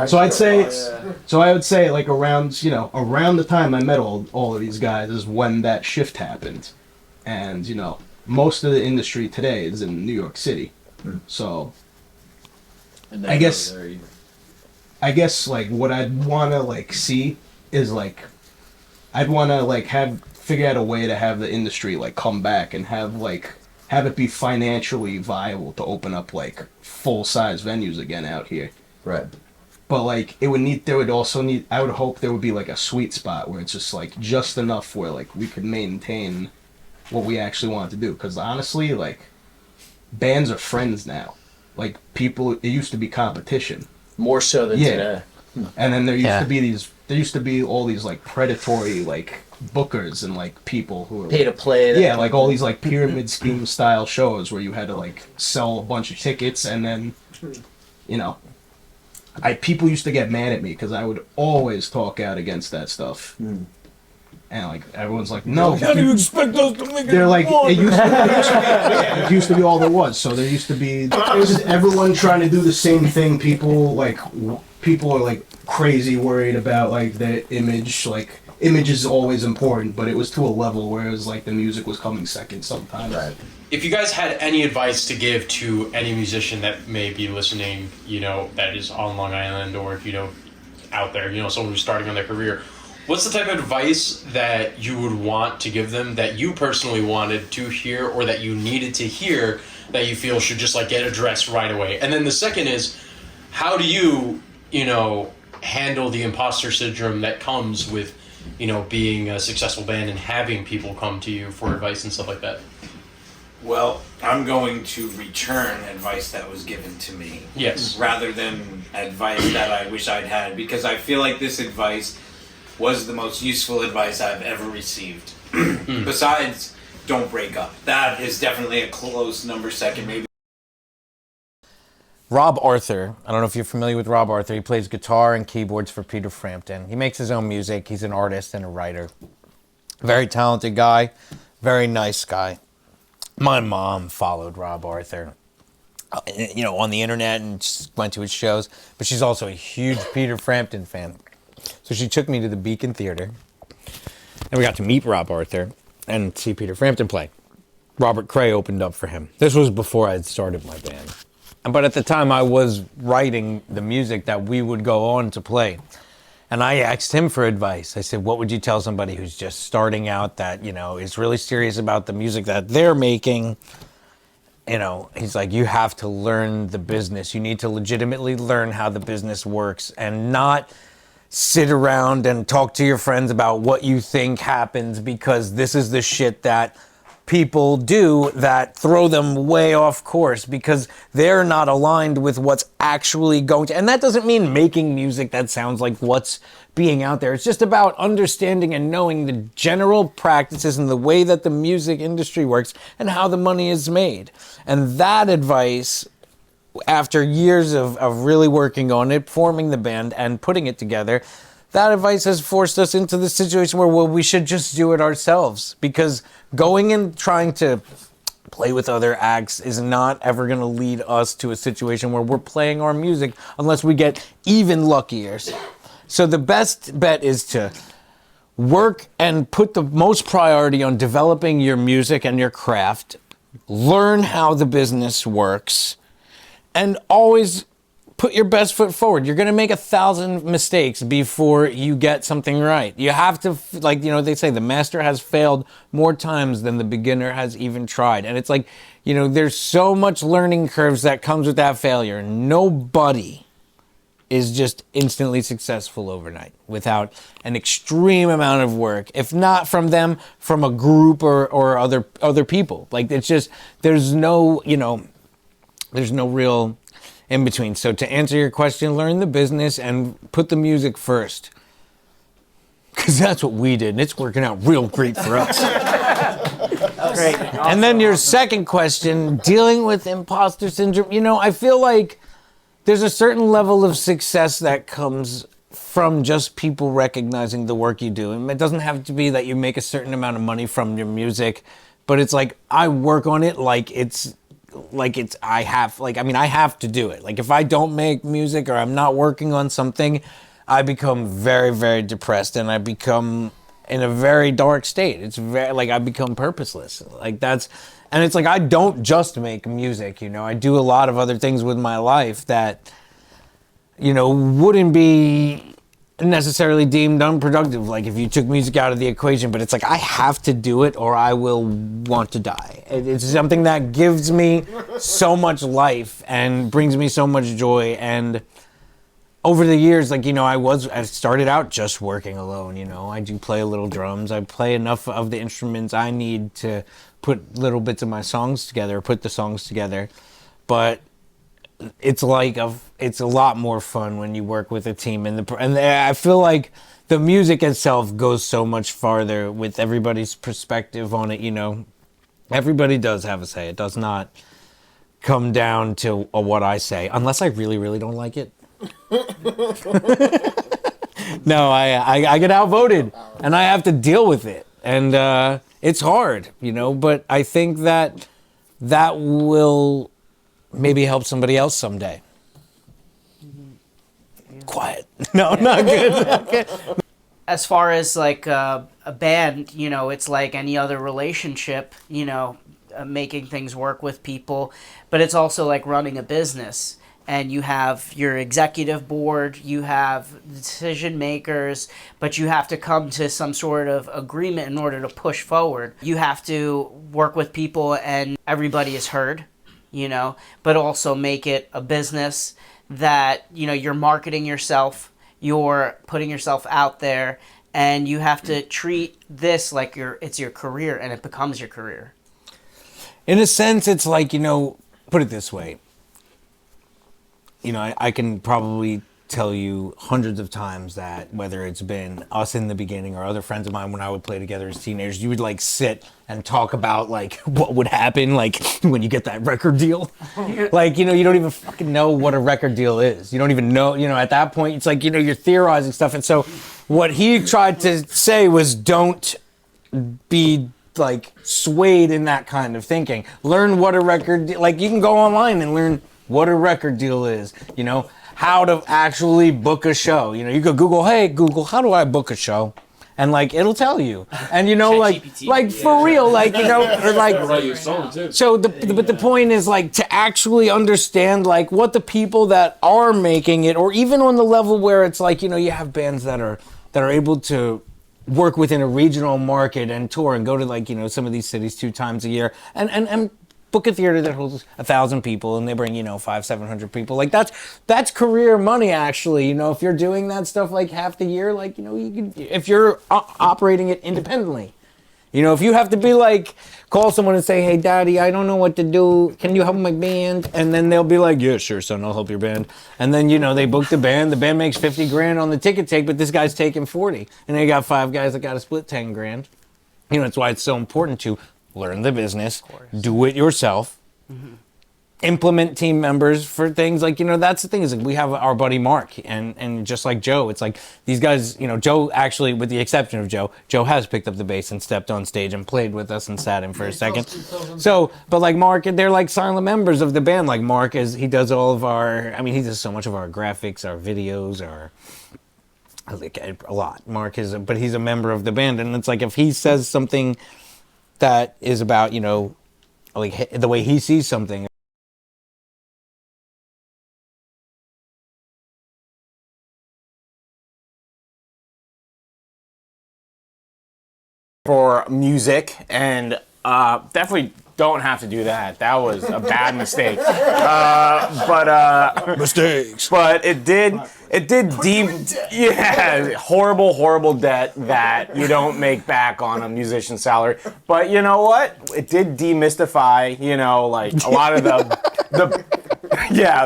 So I would say like around the time I met all of these guys is when that shift happened. And you know, most of the industry today is in New York City. So I guess like what I'd want to like see is like I'd want to like figure out a way to have the industry like come back and have it be financially viable to open up like full-size venues again out here. Right. But like I would hope there would be like a sweet spot where it's just like just enough where like we could maintain what we actually want to do. Because honestly, like bands are friends now. Like it used to be competition. More so than today. And then there used to be all these like predatory like bookers and like people who were Pay to play. Like all these like pyramid scheme style shows where you had to like sell a bunch of tickets, and then you know, people used to get mad at me because I would always talk out against that stuff. And like everyone's like, no, How do you expect us to make it? they're like, it used to be all there was. So there used to be, it was just everyone trying to do the same thing. People are like crazy worried about like the image. Like image is always important, but it was to a level where it was like the music was coming second sometimes. Right. If you guys had any advice to give to any musician that may be listening, you know, that is on Long Island, or if you know, out there, you know, someone who's starting on their career, What's the type of advice that you would want to give them that you personally wanted to hear or that you needed to hear that you feel should just like get addressed right away? And then the second is, how do you, handle the imposter syndrome that comes with, being a successful band and having people come to you for advice and stuff like that? Well, I'm going to return advice that was given to me. Yes. Rather than advice that I wish I'd had, because I feel like this advice was the most useful advice I've ever received. Besides, don't break up. That is definitely a close number second, maybe. Rob Arthur. I don't know if you're familiar with Rob Arthur. He plays guitar and keyboards for Peter Frampton. He makes his own music. He's an artist and a writer. Very talented guy. Very nice guy. My mom followed Rob Arthur, on the internet and just went to his shows. But she's also a huge Peter Frampton fan. So she took me to the Beacon Theater. And we got to meet Rob Arthur and see Peter Frampton play. Robert Cray opened up for him. This was before I had started my band. But at the time, I was writing the music that we would go on to play. And I asked him for advice. I said, what would you tell somebody who's just starting out that, is really serious about the music that they're making? He's like, you have to learn the business. You need to legitimately learn how the business works and not sit around and talk to your friends about what you think happens, because this is the shit that people do that throw them way off course because they're not aligned with what's actually going to. And that doesn't mean making music that sounds like what's being out there. It's just about understanding and knowing the general practices and the way that the music industry works and how the money is made. And that advice, after years of really working on it, forming the band and putting it together, that advice has forced us into the situation where, we should just do it ourselves, because going and trying to play with other acts is not ever going to lead us to a situation where we're playing our music unless we get even luckier. So the best bet is to work and put the most priority on developing your music and your craft, learn how the business works, and always put your best foot forward. You're going to make 1,000 mistakes before you get something right. You have to, they say the master has failed more times than the beginner has even tried. And it's like, there's so much learning curves that comes with that failure. Nobody is just instantly successful overnight without an extreme amount of work. If not from them, from a group or other people. It's just, there's no real in between. So to answer your question, learn the business and put the music first. Because that's what we did, and it's working out real great for us. Great. And then your second question, dealing with imposter syndrome. I feel like there's a certain level of success that comes from just people recognizing the work you do. And it doesn't have to be that you make a certain amount of money from your music, but it's like I work on it I have to do it. If I don't make music or I'm not working on something, I become very, very depressed and I become in a very dark state. It's very, I become purposeless. And it's I don't just make music, I do a lot of other things with my life that, wouldn't be necessarily deemed unproductive, if you took music out of the equation, but it's I have to do it or I will want to die. It's something that gives me so much life and brings me so much joy. And over the years, I started out just working alone, I do play a little drums. I play enough of the instruments I need to put little bits of my songs together, put the songs together. But it's it's a lot more fun when you work with a team, and I feel like the music itself goes so much farther with everybody's perspective on it. Everybody does have a say. It does not come down to what I say, unless I really, really don't like it. No, I get outvoted, and I have to deal with it, and it's hard, But I think that will maybe help somebody else someday. Quiet. No, not good. As far as a band, it's like any other relationship, making things work with people, but it's also like running a business. and you have your executive board, you have decision makers, but you have to come to some sort of agreement in order to push forward. You have to work with people and everybody is heard, but also make it a business that, you're marketing yourself, you're putting yourself out there, and you have to treat this like it's your career, and it becomes your career. In a sense, it's like, put it this way. I can probably tell you hundreds of times that whether it's been us in the beginning or other friends of mine when I would play together as teenagers, you would like sit and talk about like what would happen like when you get that record deal. Like, you don't even fucking know what a record deal is. You don't even know, at that point, it's like, you're theorizing stuff. And so what he tried to say was don't be like swayed in that kind of thinking. Learn what a record, like you can go online and learn what a record deal is, how to actually book a show. You could Google, hey Google, how do I book a show? And like it'll tell you. And like for real, like or like write your song too. So but the point is like to actually understand like what the people that are making it, or even on the level where it's like, you have bands that are able to work within a regional market and tour and go to like, some of these cities 2 times a year and book a theater that holds 1,000 people and they bring, 500-700 people. Like that's career money actually. If you're doing that stuff like half the year, like, you can, if you're operating it independently, if you have to be like, call someone and say, hey daddy, I don't know what to do. Can you help my band? And then they'll be like, yeah, sure son, I'll help your band. And then, they book the band makes 50 grand on the ticket take, but this guy's taking 40. And then you got 5 guys that got to split 10 grand. That's why it's so important to learn the business, do it yourself, implement team members for things like, that's the thing is like we have our buddy Mark and just like Joe, it's like these guys, Joe actually, with the exception of Joe has picked up the bass and stepped on stage and played with us and sat in for a second. So, but like Mark, they're like silent members of the band. Like Mark he does all of he does so much of our graphics, our videos, like a lot. Mark but he's a member of the band. And it's like, if he says something that is about, like the way he sees something. For music, and definitely don't have to do that. That was a bad mistake. Mistakes. But it did horrible debt that you don't make back on a musician's salary. But you know what? It did demystify, like a lot of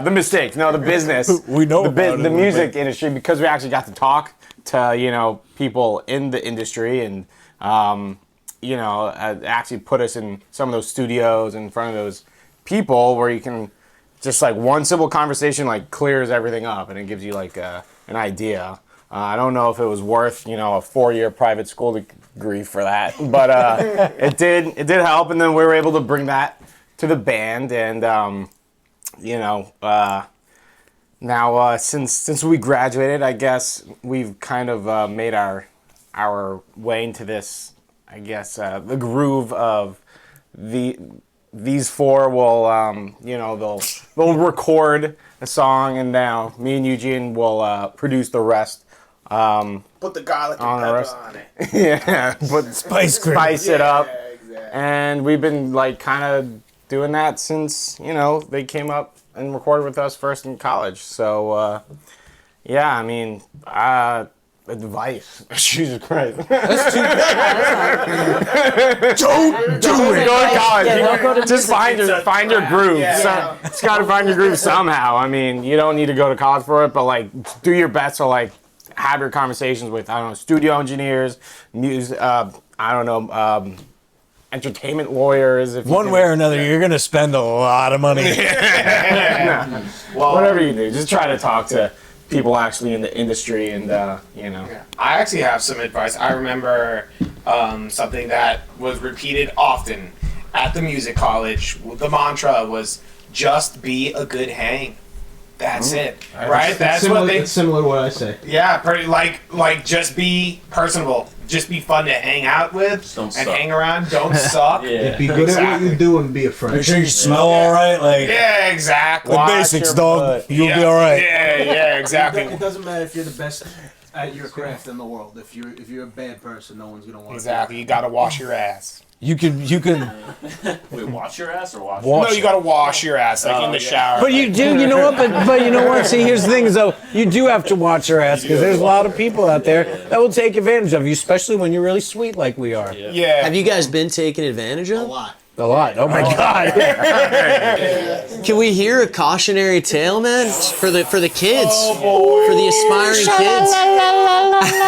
the mistakes. No, the business. We know the music industry, because we actually got to talk to, people in the industry and actually put us in some of those studios in front of those people where you can just like one simple conversation like clears everything up and it gives you like an idea. I don't know if it was worth, a 4-year private school degree for that, but it did help. And then we were able to bring that to the band. And, now since we graduated, I guess we've kind of made our way into this, I guess, the groove of these 4 will, they'll record a song, and now me and Eugene will produce the rest. Put the garlic and pepper on it. Yeah, spice it up. Yeah, exactly. And we've been like kind of doing that since, they came up and recorded with us first in college. So, advice. Jesus Christ. Don't do it. Go to college. Just find your groove. Just got to find your groove somehow. You don't need to go to college for it, but like do your best to like have your conversations with, studio engineers, entertainment lawyers. One way or another, you're going to spend a lot of money. Well, whatever you do, just try to talk to people actually in the industry and, I actually have some advice. I remember something that was repeated often at the music college. The mantra was, just be a good hang. That's it, right? That's similar, what they. It's similar to what I say. Yeah, pretty like just be personable. just be fun to hang out with Don't and suck. hang around. Don't suck. Yeah. Be good at what you do and be a friend. Make sure you smell all right. Like Yeah, exactly. the basics, dog. You'll yeah, be all right. Yeah, exactly. It doesn't matter if you're the best at your craft in the world. If you're a bad person, no one's gonna want. Exactly. You gotta wash your ass. You can. Wait, wash your ass or wash? No, you gotta wash your ass like in the shower. But you do, you know what? But you know what? See, here's the thing: is though, you do have to watch your ass because there's a lot of people out there that will take advantage of you, especially when you're really sweet like we are. Yeah. Have you guys been taken advantage of? A lot. A lot. Oh my God. Can we hear a cautionary tale, man, for the kids, for the aspiring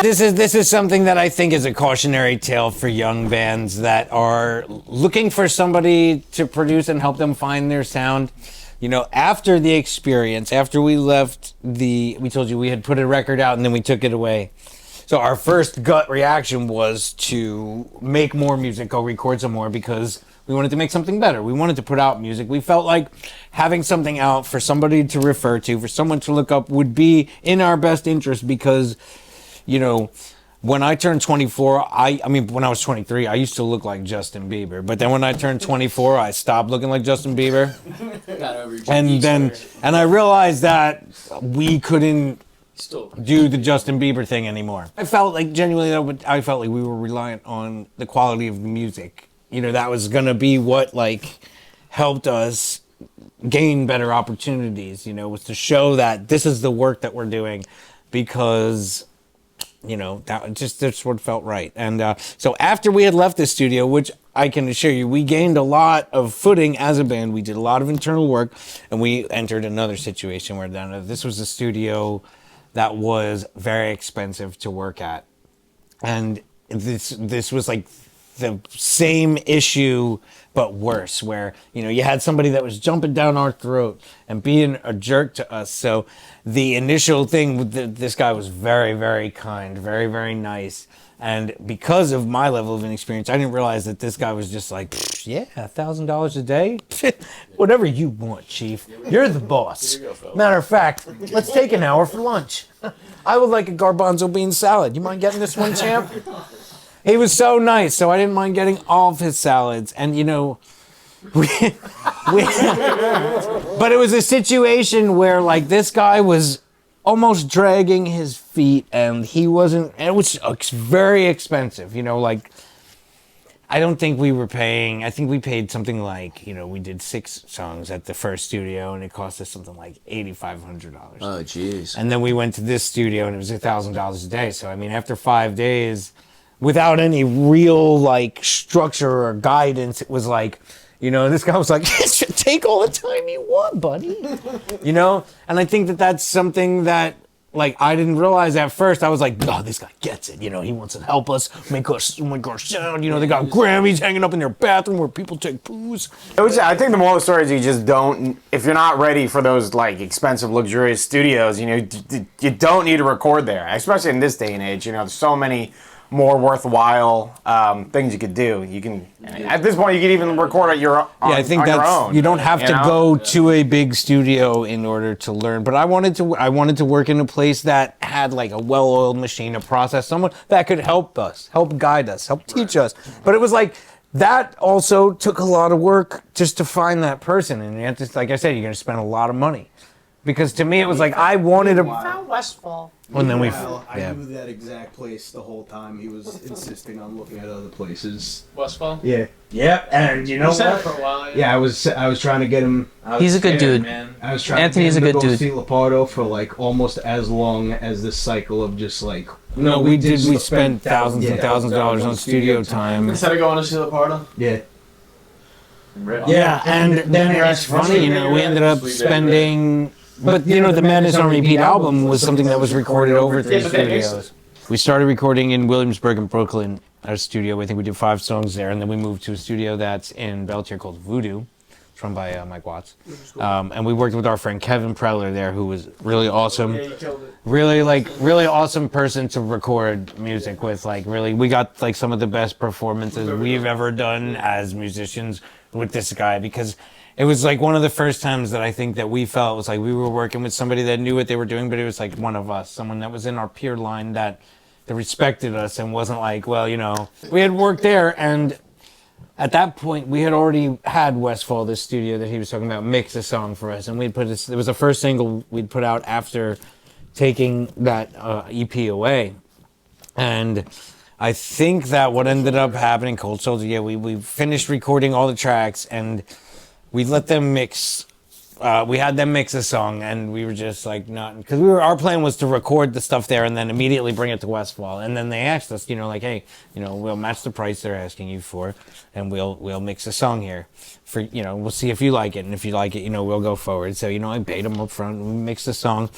kids? This is something that I think is a cautionary tale for young bands that are looking for somebody to produce and help them find their sound. You know, after the experience, after we left we told you we had put a record out and then we took it away. So our first gut reaction was to make more music, go record some more because we wanted to make something better. We wanted to put out music. We felt like having something out for somebody to refer to, for someone to look up would be in our best interest because, you know, when I turned 24, I mean, when I was 23, I used to look like Justin Bieber. But then when I turned 24, I stopped looking like Justin Bieber. And I realized that we couldn't do the Justin Bieber thing anymore. I felt like genuinely, I felt like we were reliant on the quality of the music. You know, that was gonna be what like helped us gain better opportunities, you know, was to show that this is the work that we're doing because, you know, that's what felt right. And so after we had left the studio, which I can assure you, we gained a lot of footing as a band. We did a lot of internal work and we entered another situation where this was a studio that was very expensive to work at. And this was like the same issue but worse, where, you know, you had somebody that was jumping down our throat and being a jerk to us. So the initial thing with this guy was very, very kind, very, very nice. And because of my level of inexperience, I didn't realize that this guy was just like, yeah, $1,000 a day? Whatever you want, Chief. You're the boss. Matter of fact, let's take an hour for lunch. I would like a garbanzo bean salad. You mind getting this one, champ? He was so nice, so I didn't mind getting all of his salads. And, you know, but it was a situation where, like, this guy was almost dragging his feet, and he wasn't, and it was very expensive, you know, like, I don't think we were paying, I think we paid something like, you know, we did 6 songs at the first studio, and it cost us something like $8,500. Oh, jeez. And then we went to this studio, and it was $1,000 a day. So, I mean, after 5 days, without any real, like, structure or guidance, it was like, you know, this guy was like, take all the time you want, buddy. You know? And I think that that's something that, like, I didn't realize at first. I was like, oh, this guy gets it. You know, he wants to help us make our sound. You know, they got Grammys hanging up in their bathroom where people take poos. I think the moral of the story is you just don't, if you're not ready for those, like, expensive, luxurious studios, you know, you don't need to record there. Especially in this day and age, you know, there's so many more worthwhile things you could do. You can, at this point, you can even record at your own. I think that's, you don't have to go to a big studio in order to learn. But I wanted to work in a place that had like a well-oiled machine, a process, someone that could help us, help guide us, help teach us. But it was like, that also took a lot of work just to find that person. And you have to, like I said, you're going to spend a lot of money. Because to me, it was like, I wanted to... Westfall. And then I knew that exact place the whole time. He was insisting on looking at other places. Westfall? Yeah. Yep. And you know said what? it for a while, Yeah, I was trying to get him. He's a good dude. I was trying Anthony's to a get him good to go dude. see Lepardo for like almost as long as this cycle of just like. No, we spent thousands and thousands of dollars on studio time. Instead of going to see Lepardo? Yeah. Yeah, and then it's funny, you know, we ended up spending... But, you know, the Madness on Repeat album was something that was recorded over 3 studios. We started recording in Williamsburg and Brooklyn, our studio. I think we did 5 songs there, and then we moved to a studio that's in Beltier called Voodoo. It's run by Mike Watts. And we worked with our friend Kevin Preller there, who was really awesome. Really awesome person to record music with. Like, really, we got, like, some of the best performances we've ever done as musicians with this guy, because it was like one of the first times that I think that we felt was like we were working with somebody that knew what they were doing, but it was like one of us, someone that was in our peer line that that respected us and wasn't like, well, we had worked there, and at that point we had already had Westfall, this studio that he was talking about, mix a song for us, and we'd put it was the first single we'd put out after taking that EP away. And I think that what ended up happening, Cold Soldier, we finished recording all the tracks, and we let them mix. We had them mix a song, and we were just like not, because our plan was to record the stuff there and then immediately bring it to Westfall. And then they asked us, like, hey, we'll match the price they're asking you for, and we'll mix a song here for, we'll see if you like it, and if you like it, we'll go forward. So I paid them up front, we mixed the song,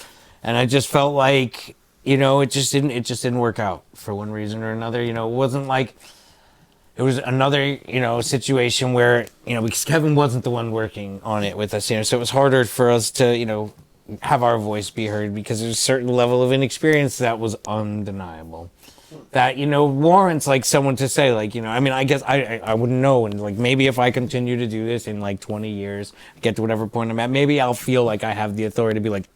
and I just felt like, it just didn't work out for one reason or another. It wasn't like. It was another, situation where, because Kevin wasn't the one working on it with us, so it was harder for us to, have our voice be heard because there's a certain level of inexperience that was undeniable. That, warrants, like, someone to say, like, I guess I wouldn't know. And, like, maybe if I continue to do this in, like, 20 years, get to whatever point I'm at, maybe I'll feel like I have the authority to be like,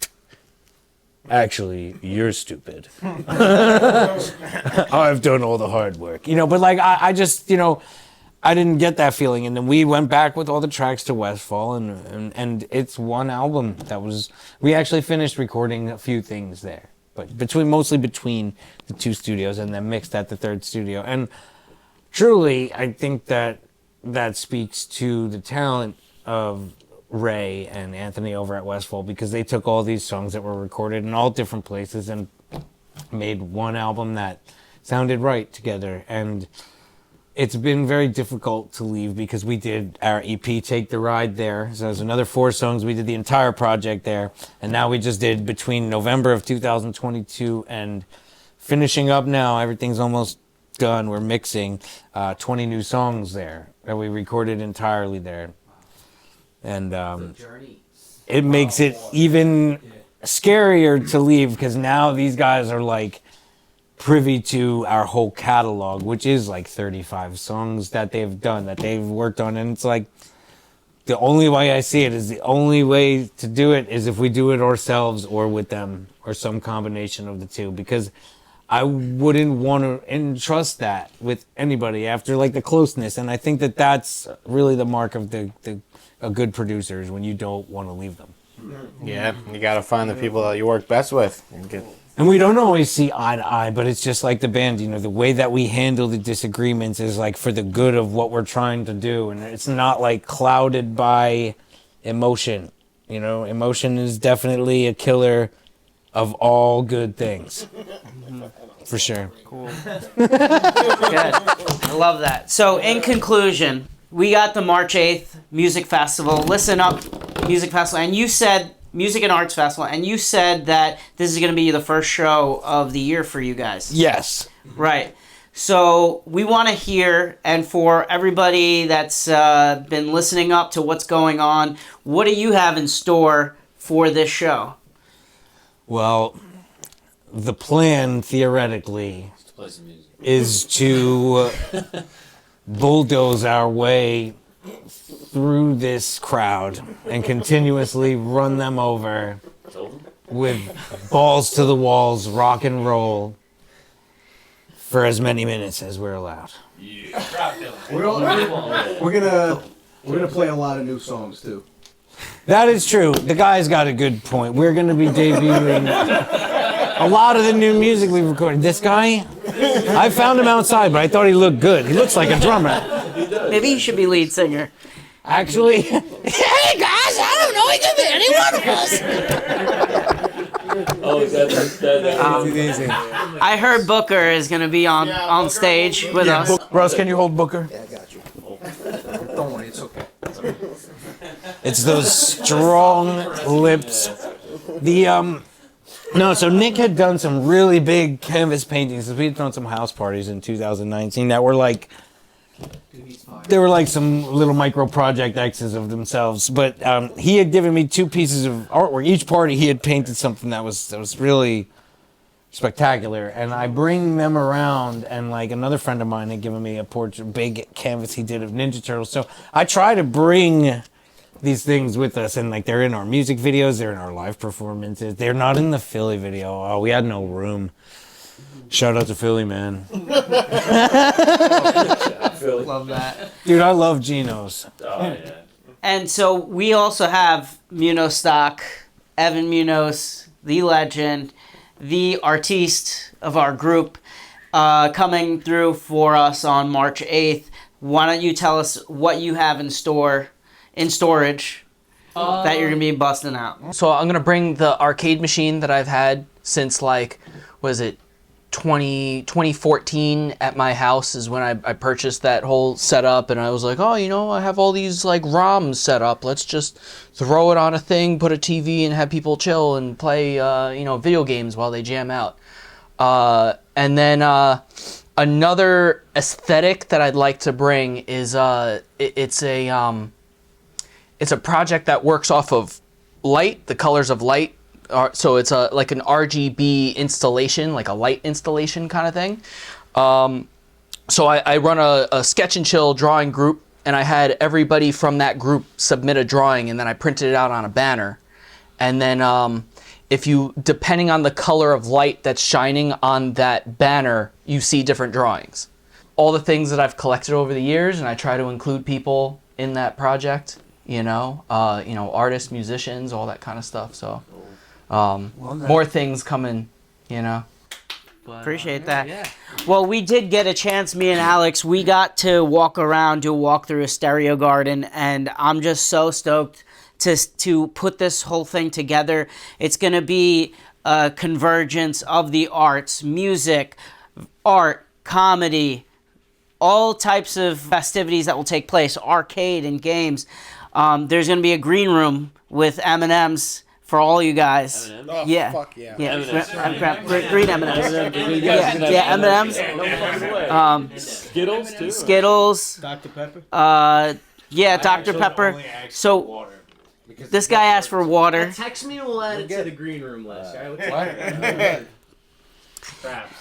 actually, you're stupid. I've done all the hard work. But like, I just, I didn't get that feeling. And then we went back with all the tracks to Westfall, and it's one album we actually finished recording a few things there. But mostly between the two studios, and then mixed at the third studio. And truly, I think that speaks to the talent of Ray and Anthony over at Westfall, because they took all these songs that were recorded in all different places and made one album that sounded right together. And it's been very difficult to leave, because we did our EP Take the Ride there, so there's another 4 songs. We did the entire project there, and now we just did, between November of 2022 and finishing up now, everything's almost done, we're mixing 20 new songs there that we recorded entirely there. And it makes it even scarier to leave, because now these guys are like privy to our whole catalog, which is like 35 songs that they've done, that they've worked on. And it's like, the only way I see it is, the only way to do it is if we do it ourselves or with them, or some combination of the two, because I wouldn't want to entrust that with anybody after like the closeness. And I think that that's really the mark of a good producer, is when you don't want to leave them. Yeah, you got to find the people that you work best with. And we don't always see eye to eye, but it's just like the band, the way that we handle the disagreements is like for the good of what we're trying to do. And it's not like clouded by emotion. Emotion is definitely a killer of all good things. For sure. Cool. Good. I love that. So in conclusion, we got the March 8th Music Festival, ListenUp Music Festival, and you said Music and Arts Festival, and you said that this is going to be the first show of the year for you guys. Yes. Right. So we want to hear, and for everybody that's been listening up to what's going on, what do you have in store for this show? Well, the plan, theoretically, is to bulldoze our way through this crowd and continuously run them over with balls to the walls, rock and roll, for as many minutes as we're allowed. We're gonna play a lot of new songs too. That is true. The guy's got a good point. We're going to be debuting a lot of the new music we've recorded. This guy, I found him outside, but I thought he looked good. He looks like a drummer. Maybe he should be lead singer. Actually, hey guys, I don't know. He could be any one of us. Oh, is that I heard Booker is going to be on stage with us. Russ, can you hold Booker? Yeah, I got you. Don't worry, it's okay. It's those strong lips. So Nick had done some really big canvas paintings. We had done some house parties in 2019 that were like, they were like some little micro project X's of themselves. But he had given me 2 pieces of artwork. Each party he had painted something that was really spectacular, and I bring them around, and like another friend of mine had given me a portrait, big canvas he did of Ninja Turtles. So I try to bring these things with us, and like they're in our music videos, they're in our live performances. They're not in the Philly video. Oh, we had no room. Shout out to Philly, man. Love that. Dude, I love Geno's. Oh, yeah. And so we also have Munostock, Evan Munoz, the legend, the artiste of our group, coming through for us on March 8th. Why don't you tell us what you have in storage, that you're going to be busting out? So I'm gonna bring the arcade machine that I've had since 2014 at my house is when I purchased that whole setup, and I was like, oh, I have all these ROMs set up. Let's just throw it on a thing, put a TV, and have people chill and play video games while they jam out. And then another aesthetic that I'd like to bring is it's a project that works off of light, the colors of light. So it's like an RGB installation, like a light installation kind of thing. So I run a sketch and chill drawing group, and I had everybody from that group submit a drawing, and then I printed it out on a banner. And then depending on the color of light that's shining on that banner, you see different drawings. All the things that I've collected over the years, and I try to include people in that project, artists, musicians, all that kind of stuff. So more things coming, But, Appreciate that. Yeah. Well, we did get a chance, me and Alex, we got to walk around, do a walk through a stereo garden, and I'm just so stoked to put this whole thing together. It's going to be a convergence of the arts, music, art, comedy, all types of festivities that will take place, arcade and games. There's going to be a green room with M&Ms for all you guys. M&Ms? Oh, yeah. fuck yeah. Yeah, M&Ms. green M&Ms. Yeah, M&Ms. Skittles, too? Skittles. Dr. Pepper? Yeah, Dr. Pepper. So, this guy asked for water. Text me and we'll add it to the green room list. All right, What? Crabs.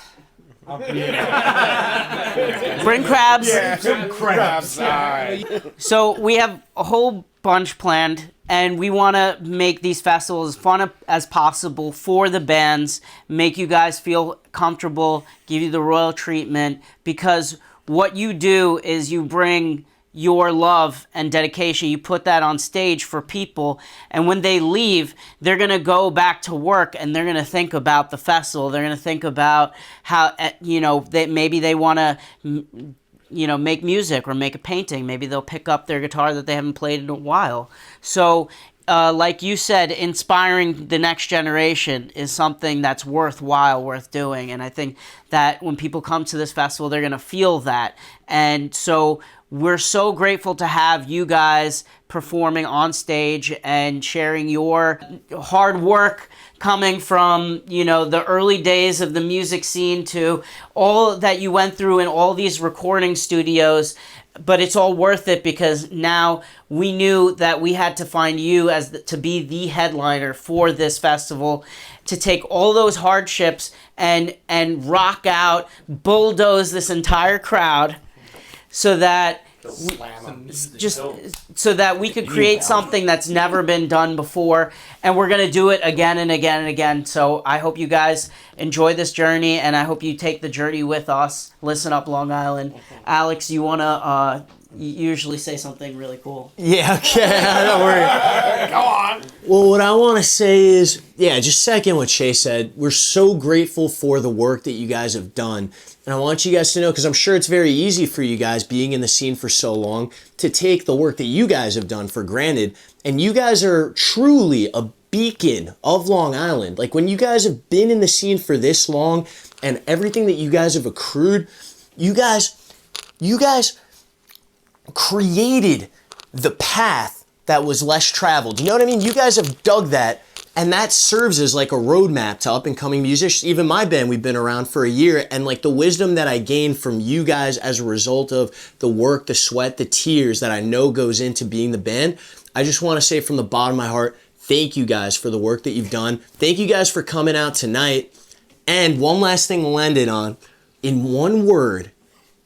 Bring crabs. Yeah, some crabs. All right. So we have a whole bunch planned, and we want to make these festivals as fun as possible for the bands, make you guys feel comfortable, give you the royal treatment, because what you do is you bring your love and dedication, you put that on stage for people, and when they leave, they're going to go back to work and they're going to think about the festival. They're going to think about how, maybe they want to, make music or make a painting. Maybe they'll pick up their guitar that they haven't played in a while. So, like you said, inspiring the next generation is something that's worthwhile, worth doing. And I think that when people come to this festival, they're going to feel that. And so we're so grateful to have you guys performing on stage and sharing your hard work coming from, the early days of the music scene to all that you went through in all these recording studios. But it's all worth it because now we knew that we had to find you to be the headliner for this festival, to take all those hardships and rock out, bulldoze this entire crowd so that we could create something that's never been done before, and we're going to do it again and again and again. So I hope you guys enjoy this journey, and I hope you take the journey with us. Listen up, Long Island. Alex, you want to usually say something really cool? Yeah, okay. Don't worry. Go on. Well, what I want to say is, just second what Shay said. We're so grateful for the work that you guys have done. And I want you guys to know, because I'm sure it's very easy for you guys being in the scene for so long, to take the work that you guys have done for granted. And you guys are truly a beacon of Long Island. Like, when you guys have been in the scene for this long and everything that you guys have accrued, you guys created the path that was less traveled. You know what I mean? You guys have dug that, and that serves as like a roadmap to up and coming musicians. Even my band, we've been around for a year, and like the wisdom that I gained from you guys as a result of the work, the sweat, the tears that I know goes into being the band, I just want to say from the bottom of my heart, thank you guys for the work that you've done. Thank you guys for coming out tonight. And one last thing we'll end it on. In one word,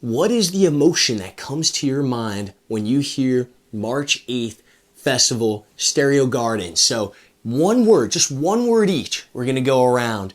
what is the emotion that comes to your mind when you hear March 8th Festival Stereo Garden? So one word, just one word each. We're going to go around.